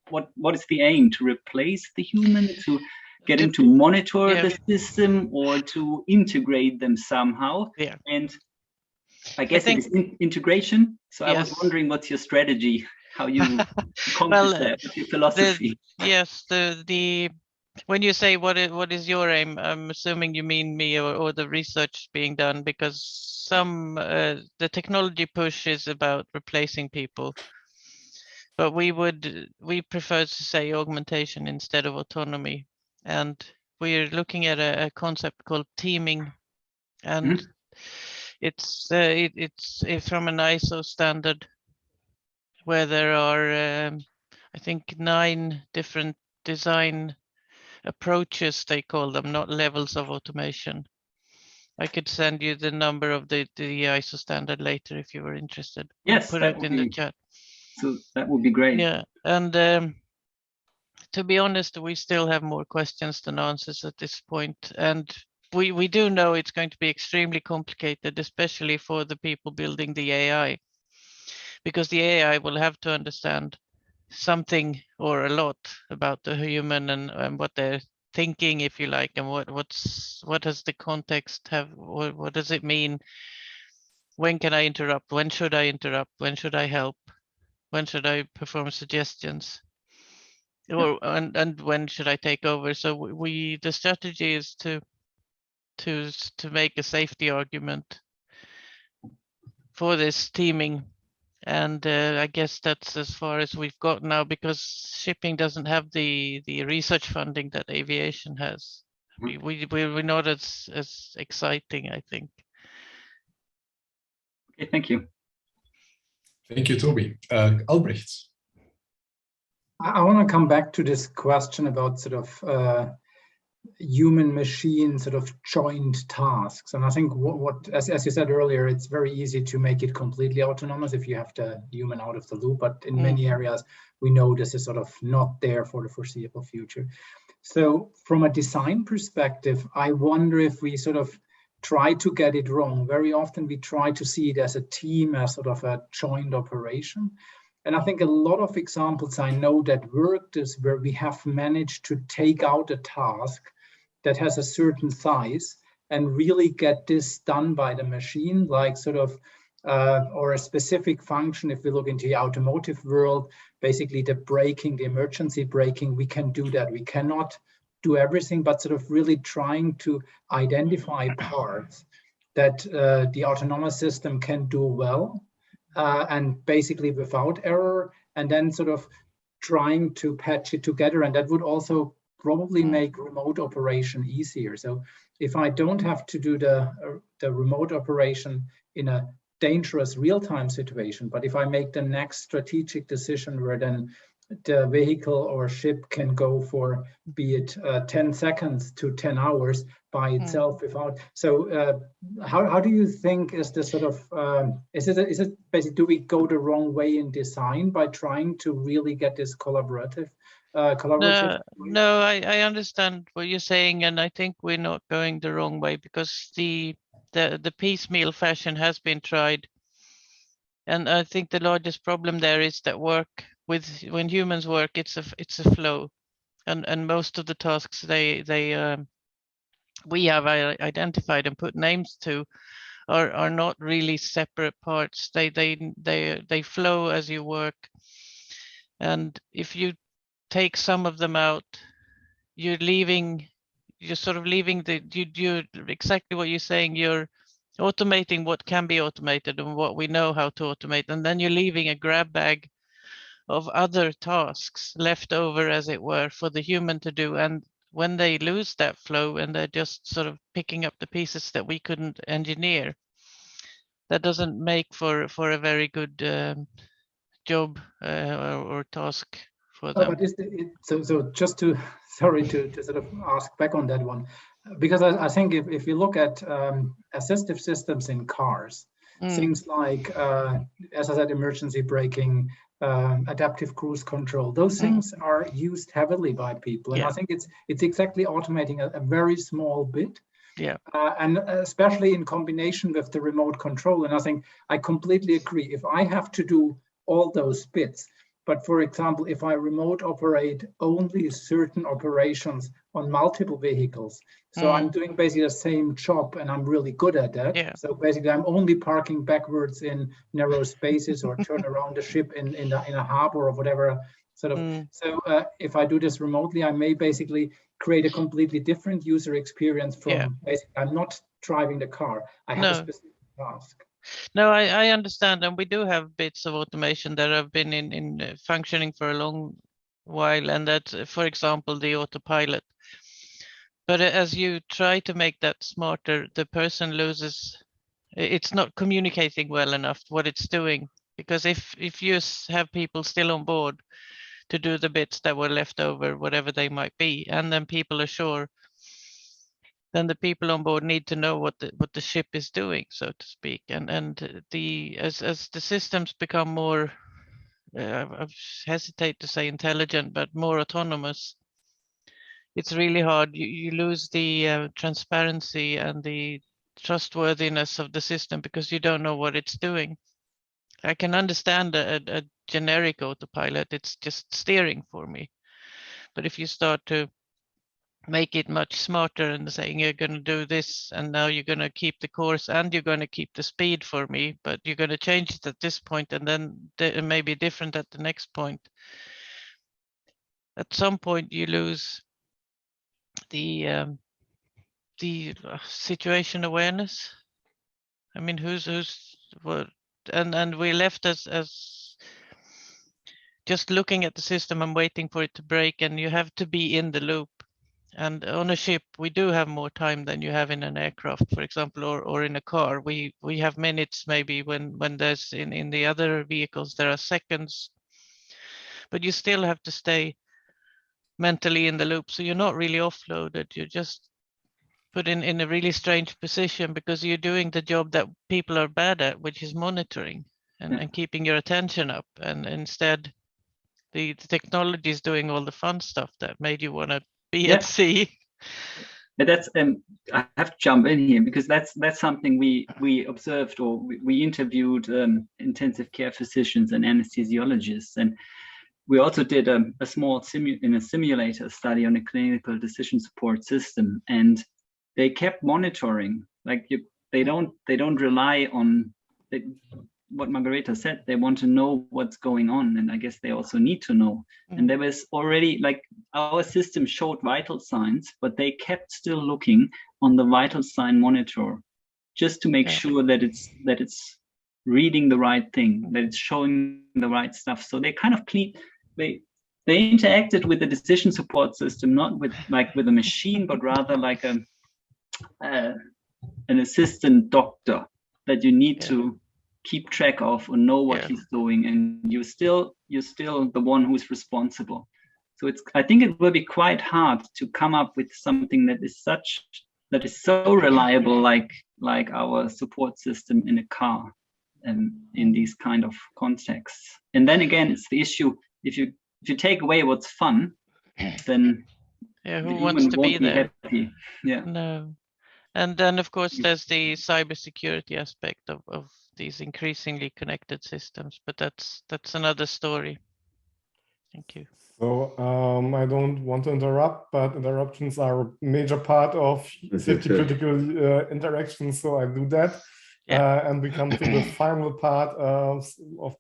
what is the aim? To replace the human, to get him to monitor the system, or to integrate them somehow? And I guess it is integration. So I was wondering, what's your strategy? How you accomplish that? What's your philosophy? When you say what is your aim, I'm assuming you mean me or the research being done, because the technology push is about replacing people, but we prefer to say augmentation instead of autonomy, and we're looking at a concept called teaming, and it's from an ISO standard where there are I think 9 different design approaches, they call them, not levels of automation. I could send you the number of the ISO standard later if you were interested. Yes, put it in the chat. So that would be great. Yeah, and to be honest, we still have more questions than answers at this point, and we do know it's going to be extremely complicated, especially for the people building the AI, because the AI will have to understand something or a lot about the human and what they're thinking, if you like, and what does the context have, or what does it mean? When can I interrupt? When should I interrupt? When should I help? When should I perform suggestions? Or and when should I take over? So the strategy is to make a safety argument for this teaming. And I guess that's as far as we've got now, because shipping doesn't have the research funding that aviation has. We're not as exciting, I think. Okay, thank you. Thank you, Toby. Albrecht. I want to come back to this question about sort of human machine sort of joint tasks. And I think as you said earlier, it's very easy to make it completely autonomous if you have the human out of the loop. But in many areas, we know this is sort of not there for the foreseeable future. So from a design perspective, I wonder if we sort of try to get it wrong. Very often we try to see it as a team, as sort of a joint operation. And I think a lot of examples I know that worked is where we have managed to take out a task that has a certain size and really get this done by the machine, like sort of, or a specific function. If we look into the automotive world, basically the braking, the emergency braking, we can do that. We cannot do everything, but sort of really trying to identify parts that the autonomous system can do well, and basically without error, and then sort of trying to patch it together. And that would also probably make remote operation easier. So if I don't have to do the remote operation in a dangerous real-time situation, but if I make the next strategic decision where then the vehicle or ship can go for, be it 10 seconds to 10 hours by itself without. So how do you think is the sort of, is it basically, do we go the wrong way in design by trying to really get this collaborative? No, I understand what you're saying, and I think we're not going the wrong way, because the piecemeal fashion has been tried, and I think the largest problem there is that when humans work, it's a flow, and most of the tasks we have identified and put names to are not really separate parts. They flow as you work, and if you take some of them out, you're sort of leaving you're exactly what you're saying. You're automating what can be automated and what we know how to automate, and then you're leaving a grab bag of other tasks left over, as it were, for the human to do. And when they lose that flow and they're just sort of picking up the pieces that we couldn't engineer, that doesn't make for a very good job or task for them. But so just to, sorry to sort of ask back on that one, because I think if you look at assistive systems in cars, things like, as I said, emergency braking, adaptive cruise control, those things are used heavily by people. And I think it's exactly automating a very small bit. Yeah. And especially in combination with the remote control. And I think I completely agree. If I have to do all those bits, but for example, if I remote operate only certain operations on multiple vehicles, so I'm doing basically the same job and I'm really good at that. Yeah. So basically I'm only parking backwards in narrow spaces or turn around the ship in a harbor or whatever sort of. So if I do this remotely, I may basically create a completely different user experience from basically, I'm not driving the car. I have a specific task. No, I understand, and we do have bits of automation that have been in functioning for a long while, and that, for example, the autopilot. But as you try to make that smarter, the person loses. It's not communicating well enough what it's doing, because if you have people still on board to do the bits that were left over, whatever they might be, and then people are sure, then the people on board need to know what the ship is doing, so to speak. And as the systems become more, I hesitate to say intelligent, but more autonomous, it's really hard. You lose the transparency and the trustworthiness of the system because you don't know what it's doing. I can understand a generic autopilot, it's just steering for me. But if you start to make it much smarter and saying you're going to do this and now you're going to keep the course and you're going to keep the speed for me, but you're going to change it at this point and then it may be different at the next point. At some point you lose the situation awareness. I mean, who's what, and we're left as just looking at the system and waiting for it to break, and you have to be in the loop. And on a ship, we do have more time than you have in an aircraft, for example, or in a car. We have minutes maybe when there's in the other vehicles, there are seconds. But you still have to stay mentally in the loop. So you're not really offloaded. You're just put in a really strange position because you're doing the job that people are bad at, which is monitoring and keeping your attention up. And instead, the technology is doing all the fun stuff that made you want to be at sea. But that's I have to jump in here because that's something we observed, or we interviewed intensive care physicians and anesthesiologists, and we also did a small simulator study on a clinical decision support system, and they kept monitoring. Like they don't rely on what Margareta said. They want to know what's going on, and I guess they also need to know. And there was already, like, our system showed vital signs, but they kept still looking on the vital sign monitor just to make sure that it's reading the right thing, that it's showing the right stuff. So they kind of they interacted with the decision support system, not with a machine, but rather like an assistant doctor that you need to keep track of or know what he's doing, and you're still the one who's responsible. So I think it will be quite hard to come up with something that is so reliable like our support system in a car and in these kind of contexts. And then again, it's the issue, if you take away what's fun, then who wants to be there? Happy. No. And then of course there's the cybersecurity aspect of these increasingly connected systems, but that's another story. Thank you. So I don't want to interrupt, but interruptions are a major part of safety critical interactions, so I do that. And we come to the final part of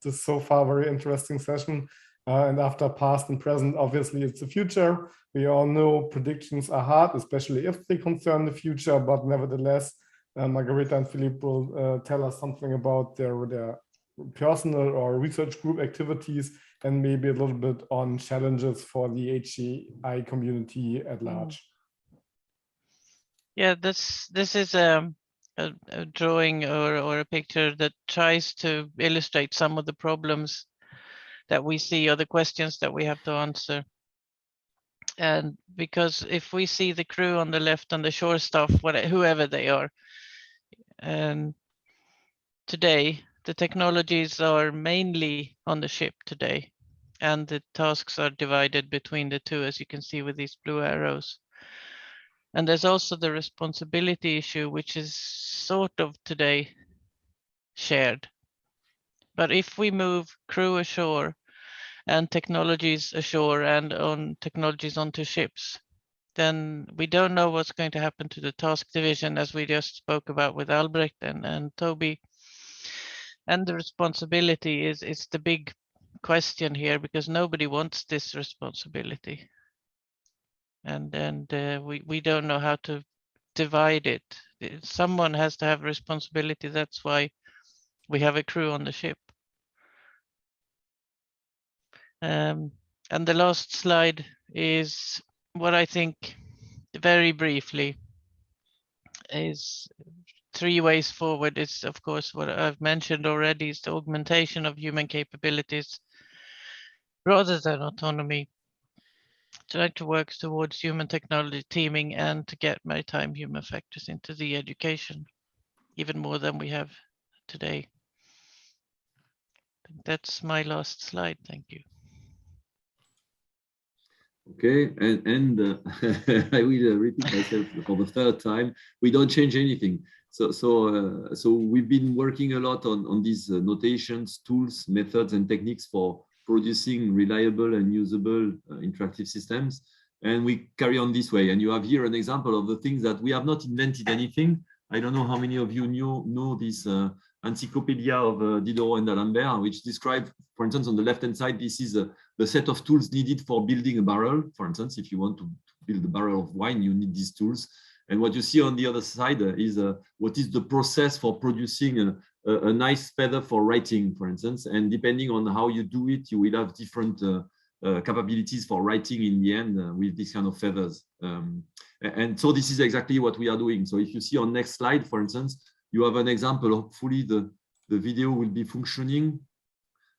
this so far very interesting session. And after past and present, obviously it's the future. We all know predictions are hard, especially if they concern the future, but nevertheless, Margareta and Philippe will tell us something about their personal or research group activities, and maybe a little bit on challenges for the HCI community at large. Yeah, this is a drawing or a picture that tries to illustrate some of the problems that we see or the questions that we have to answer. And because if we see the crew on the left on the shore staff, whoever they are, and today the technologies are mainly on the ship today, and the tasks are divided between the two, as you can see with these blue arrows. And there's also the responsibility issue, which is sort of today shared. But if we move crew ashore and technologies ashore and on technologies onto ships, then we don't know what's going to happen to the task division, as we just spoke about with Albrecht and Toby. And the responsibility is the big question here, because nobody wants this responsibility. And we don't know how to divide it. Someone has to have responsibility. That's why we have a crew on the ship. And the last slide is what I think, very briefly, is 3 ways forward. It's of course what I've mentioned already, is the augmentation of human capabilities rather than autonomy, trying to work towards human technology teaming, and to get maritime human factors into the education even more than we have today. That's my last slide. Thank you. Okay, and I will repeat myself for the third time. We don't change anything. So we've been working a lot on these notations, tools, methods, and techniques for producing reliable and usable interactive systems. And we carry on this way. And you have here an example of the things that we have not invented anything. I don't know how many of you know this encyclopedia of Diderot and D'Alembert, which describe, for instance, on the left-hand side, this is the set of tools needed for building a barrel. For instance, if you want to build a barrel of wine, you need these tools. And what you see on the other side is what is the process for producing a nice feather for writing, for instance. And depending on how you do it, you will have different capabilities for writing in the end with this kind of feathers. And so this is exactly what we are doing. So if you see on next slide, for instance, you have an example. Hopefully the video will be functioning.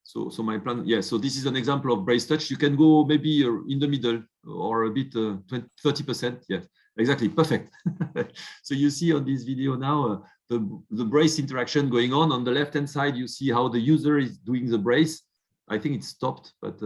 So my plan, yeah, so this is an example of brace touch. You can go maybe in the middle or a bit 30%. Yes, exactly, perfect. So you see on this video now the brace interaction going on. On the left-hand side, you see how the user is doing the brace. I think it's stopped, but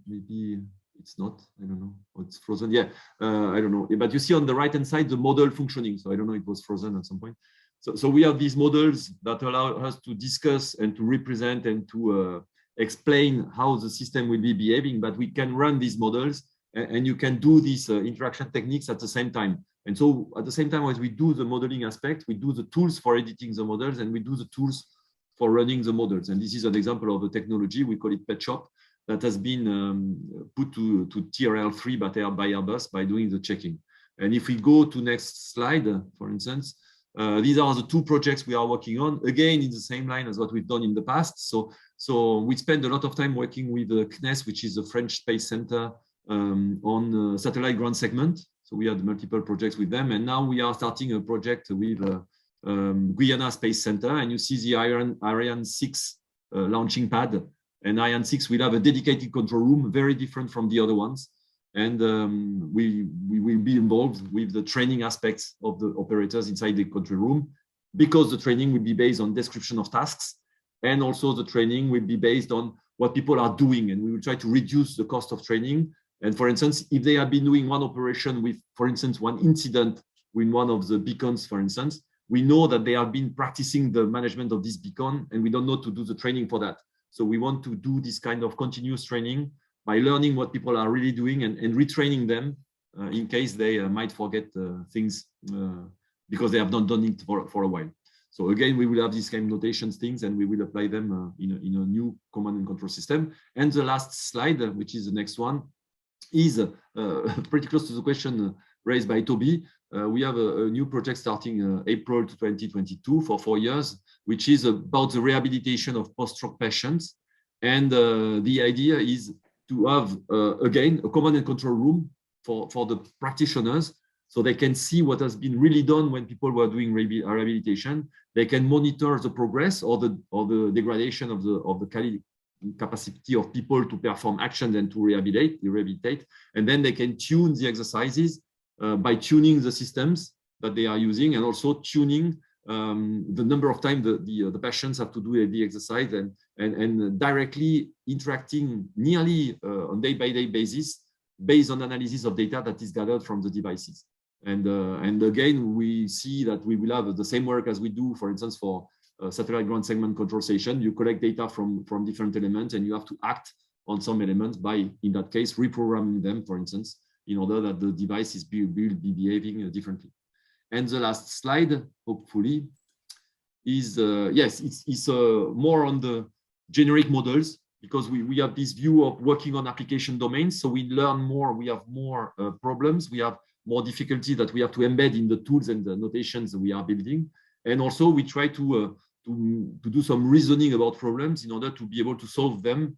maybe it's not. I don't know. Oh, it's frozen. Yeah, I don't know. But you see on the right-hand side the model functioning. So I don't know, it was frozen at some point. So we have these models that allow us to discuss and to represent and to explain how the system will be behaving, but we can run these models and you can do these interaction techniques at the same time. And so at the same time as we do the modeling aspect, we do the tools for editing the models and we do the tools for running the models. And this is an example of a technology, we call it Pet Shop, that has been put to TRL3 by Airbus by doing the checking. And if we go to next slide, for instance, these are the 2 projects we are working on, again, in the same line as what we've done in the past. So we spend a lot of time working with the CNES, which is the French Space Center, on satellite ground segment. So we had multiple projects with them. And now we are starting a project with Guyana Space Center. And you see the Ariane 6 launching pad. And Ariane 6 will have a dedicated control room, very different from the other ones. And we will be involved with the training aspects of the operators inside the control room, because the training will be based on description of tasks, and also the training will be based on what people are doing, and we will try to reduce the cost of training. And for instance, if they have been doing one operation with, for instance, one incident with one of the beacons, for instance, we know that they have been practicing the management of this beacon, and we don't know to do the training for that. So we want to do this kind of continuous training by learning what people are really doing and retraining them in case they might forget things because they have not done it for a while. So again, we will have these kind of notations things and we will apply them in a new command and control system. And the last slide, which is the next one, is pretty close to the question raised by Toby. we have a new project starting April 2022 for 4 years, which is about the rehabilitation of post-stroke patients. And the idea is to have, again, a command and control room for the practitioners, so they can see what has been really done when people were doing rehabilitation. They can monitor the progress or the degradation of the capacity of people to perform actions and to rehabilitate. And then they can tune the exercises by tuning the systems that they are using, and also tuning the number of times the patients have to do the exercise, and directly interacting nearly on day-by-day basis based on analysis of data that is gathered from the devices. And again, we see that we will have the same work as we do, for instance, for satellite ground segment control station. You collect data from different elements, and you have to act on some elements by, in that case, reprogramming them, for instance, in order that the device will be behaving differently. And the last slide, hopefully, is, yes, it's more on the generic models, because we have this view of working on application domains. So we learn more, we have more problems, we have more difficulty that we have to embed in the tools and the notations that we are building. And also we try to do some reasoning about problems in order to be able to solve them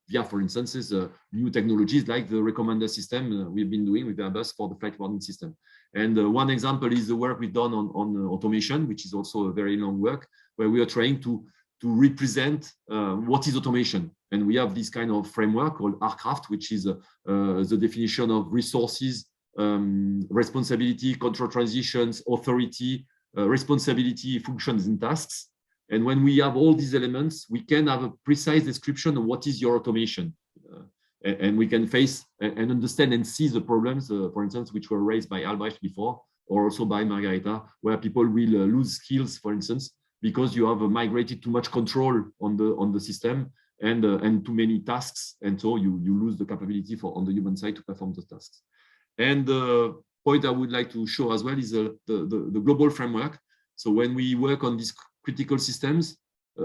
via, for instance, new technologies like the recommender system we've been doing with Airbus for the flight warning system. And one example is the work we've done on automation, which is also a very long work, where we are trying to represent what is automation. And we have this kind of framework called RCraft, which is the definition of resources, responsibility, control transitions, authority, responsibility, functions, and tasks. And when we have all these elements, we can have a precise description of what is your automation. And we can face and understand and see the problems, for instance, which were raised by Albrecht before, or also by Margareta, where people will lose skills, for instance, because you have migrated too much control on the system and too many tasks. And so you lose the capability on the human side to perform the tasks. And the point I would like to show as well is the global framework. So when we work on these critical systems,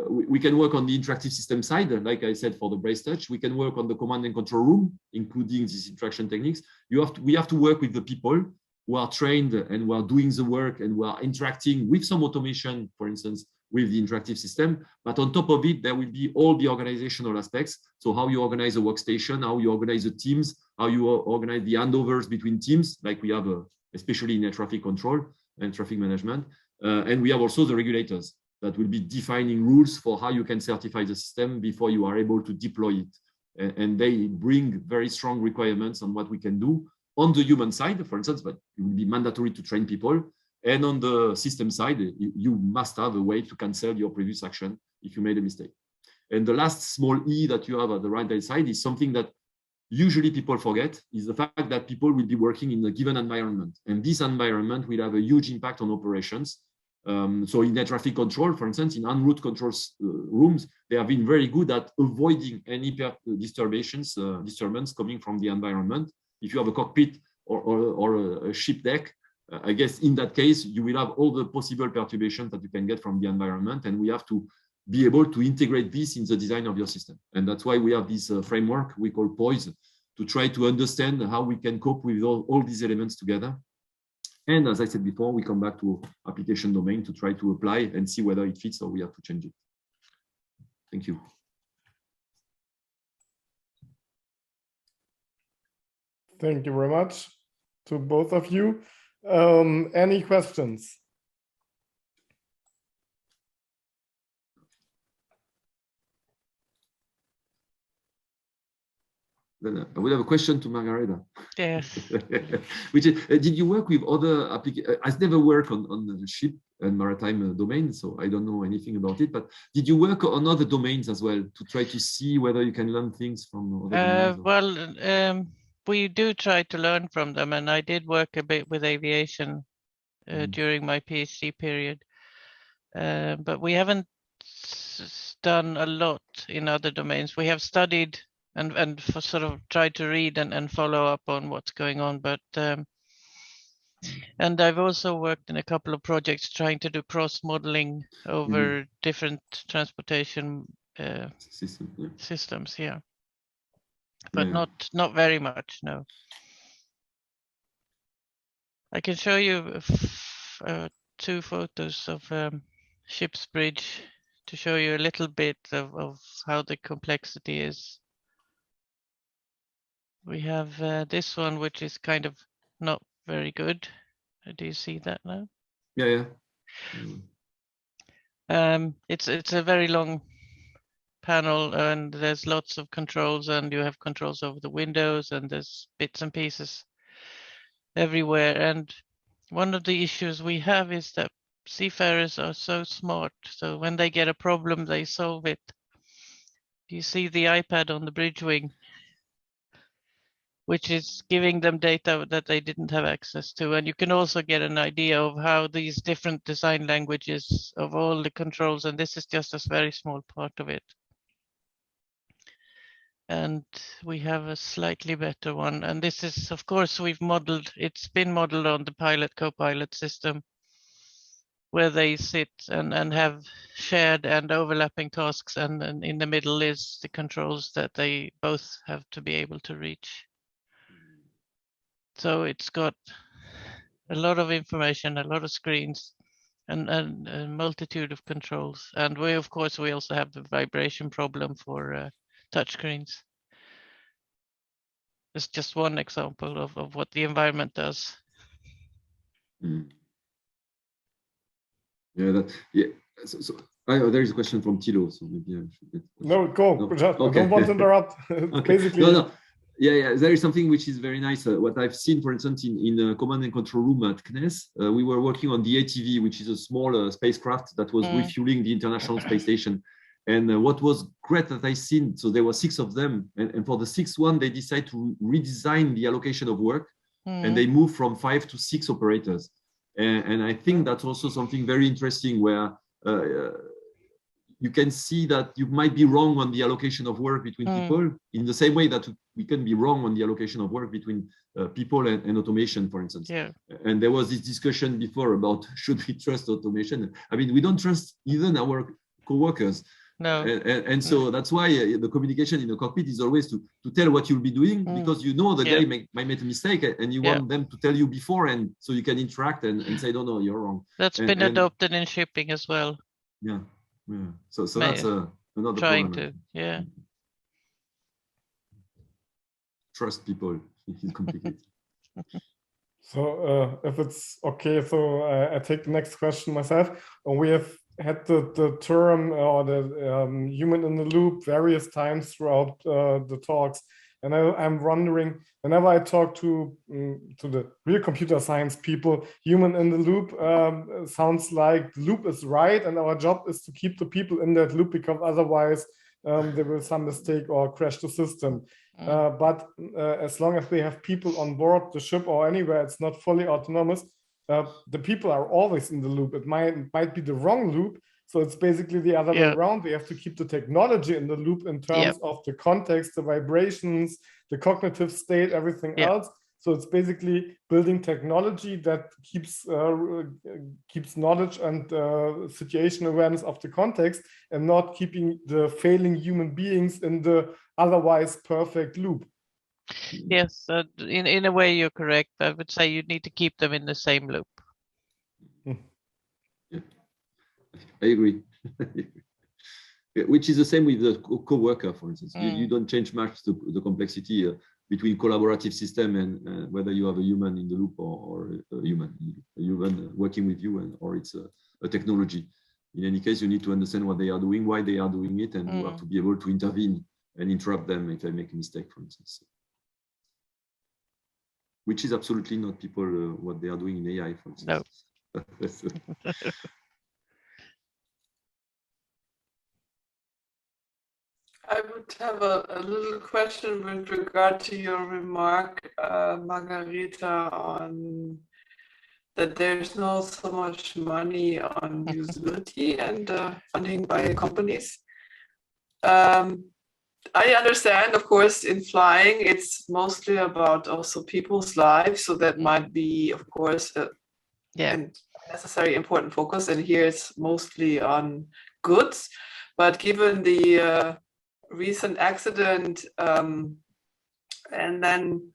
we can work on the interactive system side, like I said, for the brace touch. We can work on the command and control room, including these interaction techniques. We have to work with the people who are trained and who are doing the work and who are interacting with some automation, for instance, with the interactive system. But on top of it, there will be all the organizational aspects. So how you organize a workstation, how you organize the teams, how you organize the handovers between teams, like we have, especially in air traffic control and traffic management. And we have also the regulators that will be defining rules for how you can certify the system before you are able to deploy it. And they bring very strong requirements on what we can do on the human side, for instance, but it will be mandatory to train people. And on the system side, you must have a way to cancel your previous action if you made a mistake. And the last small E that you have at the right-hand side is something that usually people forget, is the fact that people will be working in a given environment. And this environment will have a huge impact on operations. So in air traffic control, for instance, in en route control rooms, they have been very good at avoiding any disturbance coming from the environment. If you have a cockpit or a ship deck, I guess in that case, you will have all the possible perturbations that you can get from the environment, and we have to be able to integrate this in the design of your system. And that's why we have this framework we call POISE, to try to understand how we can cope with all these elements together. And as I said before, we come back to application domain to try to apply and see whether it fits or we have to change it. Thank you. Thank you very much to both of you. Any questions? Then I would have a question to Margareta. Yes. Which is, did you work with other applications? I've never worked on the ship and maritime domain, so I don't know anything about it. But did you work on other domains as well to try to see whether you can learn things from other domains? We do try to learn from them, and I did work a bit with aviation during my PhD period, but we haven't done a lot in other domains. We have studied and sort of tried to read and follow up on what's going on, but and I've also worked in a couple of projects trying to do cross modeling over different transportation systems, yeah. But not very much, no. I can show you 2 photos of ship's bridge to show you a little bit of how the complexity is. We have this one, which is kind of not very good. Do you see that now? Yeah. It's a very long panel, and there's lots of controls, and you have controls over the windows, and there's bits and pieces everywhere. And one of the issues we have is that seafarers are so smart, so when they get a problem, they solve it. You see the iPad on the bridge wing, which is giving them data that they didn't have access to. And you can also get an idea of how these different design languages of all the controls, and this is just a very small part of it. And we have a slightly better one. And this is, of course, it's been modeled on the pilot co-pilot system, where they sit and have shared and overlapping tasks. And in the middle is the controls that they both have to be able to reach. So it's got a lot of information, a lot of screens, and a multitude of controls. And we also have the vibration problem for touchscreens. It's just one example of what the environment does. Yeah. So there is a question from Thilo, so maybe I should get. No, go. No. Okay. I don't want to interrupt. Okay. Basically. No. Yeah. There is something which is very nice. What I've seen, for instance, in a command and control room at CNES, we were working on the ATV, which is a small spacecraft that was refueling the International Space Station. And what was great that I seen, so there were 6 of them, and for the 6th one, they decided to redesign the allocation of work, and they moved from 5 to 6 operators. And I think that's also something very interesting, where you can see that you might be wrong on the allocation of work between people, in the same way that we can be wrong on the allocation of work between people and automation, for instance. Yeah. And there was this discussion before about should we trust automation? I mean, we don't trust even our co-workers. No. And so that's why the communication in the cockpit is always to tell what you'll be doing, because you know the guy might make a mistake, and you want them to tell you before, and so you can interact and say, no, you're wrong. That's been adopted in shipping as well. Yeah. So that's another trying problem. Trust people. It's complicated. So if it's okay, so I take the next question myself. We have had the term or the human in the loop various times throughout the talks, and I'm wondering, whenever I talk to the real computer science people, human in the loop sounds like the loop is right, and our job is to keep the people in that loop, because otherwise there will be some mistake or crash the system. But as long as we have people on board the ship or anywhere, it's not fully autonomous. The people are always in the loop. It might be the wrong loop. So it's basically the other way around. We have to keep the technology in the loop in terms of the context, the vibrations, the cognitive state, everything else. So it's basically building technology that keeps knowledge and situation awareness of the context, and not keeping the failing human beings in the otherwise perfect loop. Yes, in a way you're correct. I would say you need to keep them in the same loop. Yeah, I agree. Which is the same with the co-worker, for instance. You don't change much the complexity between collaborative system and whether you have a human in the loop or a human working with you, or it's a technology. In any case, you need to understand what they are doing, why they are doing it, and you have to be able to intervene and interrupt them if they make a mistake, for instance. Which is absolutely not people what they are doing in AI, for instance. No. I would have a little question with regard to your remark, Margareta, on that there's not so much money on usability and funding by companies. I understand, of course, in flying, it's mostly about also people's lives. So that might be, of course, a necessary important focus. And here it's mostly on goods. But given the recent accident, and then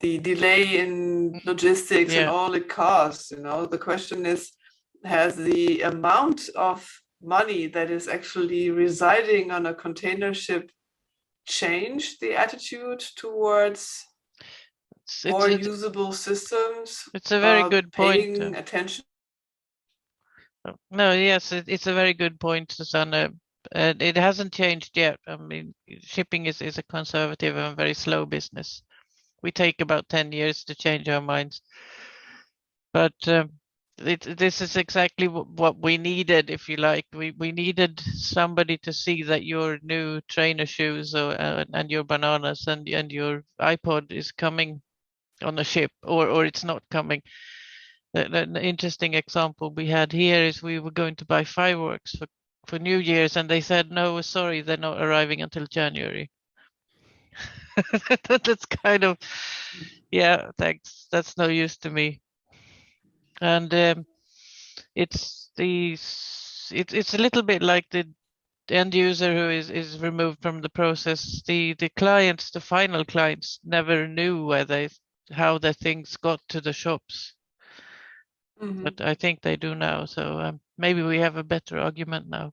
delay in logistics and all it costs. You know, the question is, has the amount of money that is actually residing on a container ship changed the attitude towards more usable systems? It's a very good point. Paying attention. No, yes, it's a very good point, Susanne. It hasn't changed yet. I mean, shipping is a conservative and very slow business. We take about 10 years to change our minds. But this is exactly what we needed, if you like. We needed somebody to see that your new trainer shoes and your bananas and your iPod is coming on a ship, or it's not coming. The interesting example we had here is we were going to buy fireworks for New Year's, and they said, no, sorry, they're not arriving until January. That's kind of, yeah, thanks. That's no use to me. And it's a little bit like the end user who is removed from the process. The clients, the final clients, never knew how the things got to the shops. Mm-hmm. But I think they do now. So maybe we have a better argument now.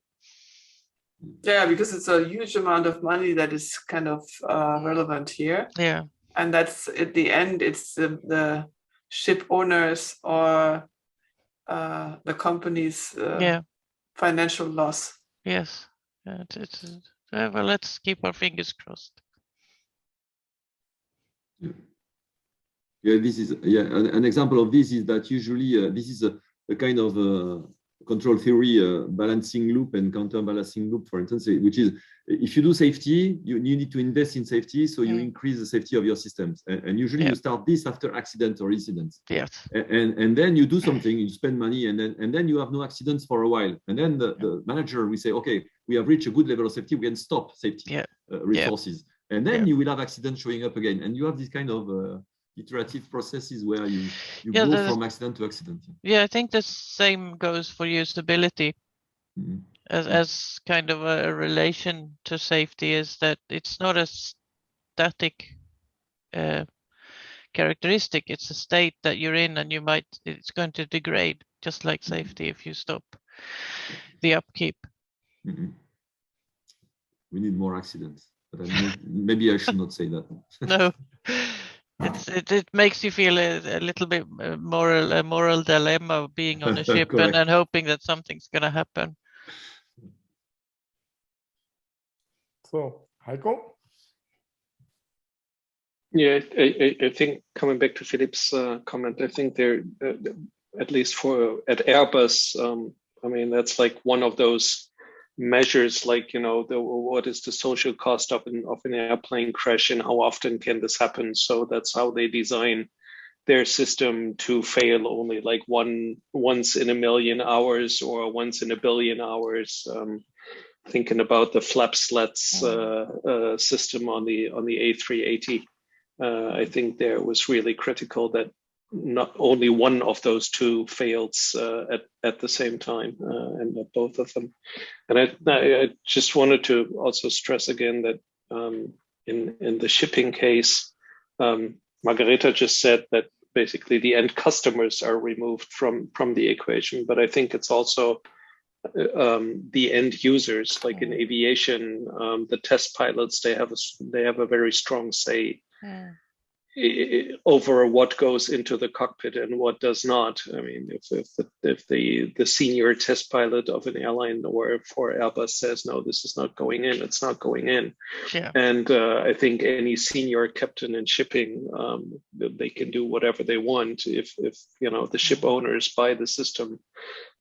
Yeah, because it's a huge amount of money that is kind of relevant here. Yeah. And that's at the end, it's the ship owners or the company's financial loss. Yes. Well, let's keep our fingers crossed. Yeah, this is an example of this is that usually this is a kind of control theory balancing loop and counterbalancing loop, for instance, which is if you do safety, you need to invest in safety, so you increase the safety of your systems, and usually you start this after accident or incidents. Yes. And then you do something, you spend money, and then you have no accidents for a while, and then the manager will say, okay, we have reached a good level of safety, we can stop safety resources, and then you will have accidents showing up again, and you have this kind of iterative processes where you go from accident to accident. Yeah, I think the same goes for usability. Mm-hmm. As kind of a relation to safety, is that it's not a static characteristic. It's a state that you're in, and it's going to degrade, just like safety, if you stop the upkeep. Mm-hmm. We need more accidents, but maybe I should not say that. No. It makes you feel a little bit a moral dilemma of being on a ship and hoping that something's going to happen. So, Heiko? Yeah, I think coming back to Philippe's comment, I think there, at least at Airbus, I mean, that's like one of those measures, like, you know, what is the social cost of an airplane crash and how often can this happen? So that's how they design their system to fail only like once in a million hours or once in a billion hours. Thinking about the flap slats system on the A380, I think there was really critical that not only one of those two fails at the same time, and not both of them. And I just wanted to also stress again that in the shipping case, Margareta just said that basically the end customers are removed from the equation, but I think it's also the end users, like in aviation, the test pilots, they have a very strong say over what goes into the cockpit and what does not. I mean, if the senior test pilot of an airline or for Airbus says, no, this is not going in, it's not going in. Yeah. And I think any senior captain in shipping, they can do whatever they want if you know the ship owners buy the system.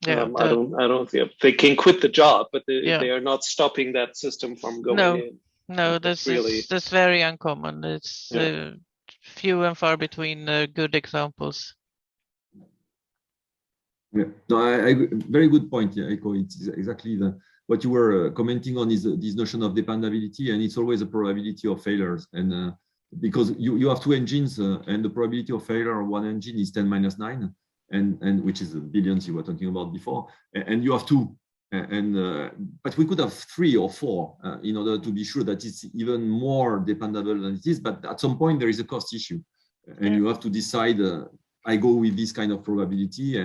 Yeah, I don't think they can quit the job, but they are not stopping that system from going in. No, that's very uncommon. It's few and far between good examples. Yeah, no, I very good point, Eiko. It's exactly what you were commenting on is this notion of dependability, and it's always a probability of failures. And because you have two engines, and the probability of failure of one engine is 10 minus 9, and which is the billions you were talking about before. And you have two. But we could have 3 or 4 in order to be sure that it's even more dependable than it is. But at some point there is a cost issue, and you have to decide. I go with this kind of probability,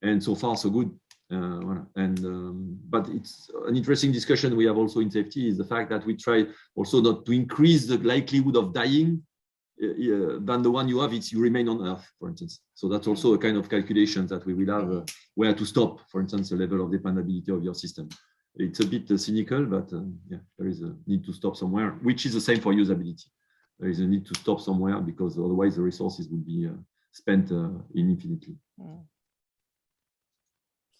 and so far so good. But it's an interesting discussion we have also in safety is the fact that we try also not to increase the likelihood of dying than the one you have if you remain on Earth, for instance. So that's also a kind of calculation that we will have where to stop, for instance, the level of dependability of your system. It's a bit cynical, but yeah, there is a need to stop somewhere, which is the same for usability. There is a need to stop somewhere because otherwise the resources would be spent infinitely.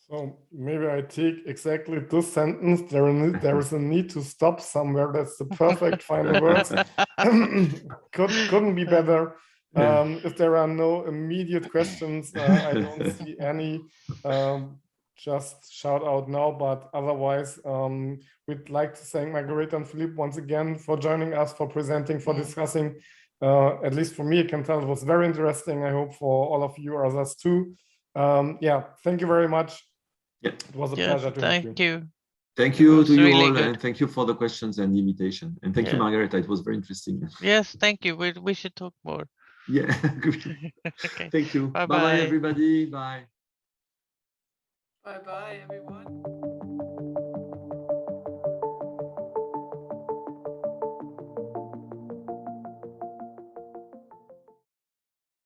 So maybe I take exactly this sentence. There is a need to stop somewhere. That's the perfect final words. Couldn't be better. If there are no immediate questions, I don't see any. Just shout out now, but otherwise, we'd like to thank Margareta and Philippe once again for joining us, for presenting, for discussing. At least for me, I can tell it was very interesting. I hope for all of you others too. Yeah, thank you very much. Yeah. It was a pleasure to have you. Thank you. Thank you to you really all, good. and thank you for the questions and the invitation. And thank you, Margareta. It was very interesting. Yes, thank you. We should talk more. Yeah. Okay. Thank you. Bye-bye. Bye-bye, everybody. Bye. Bye-bye, everyone.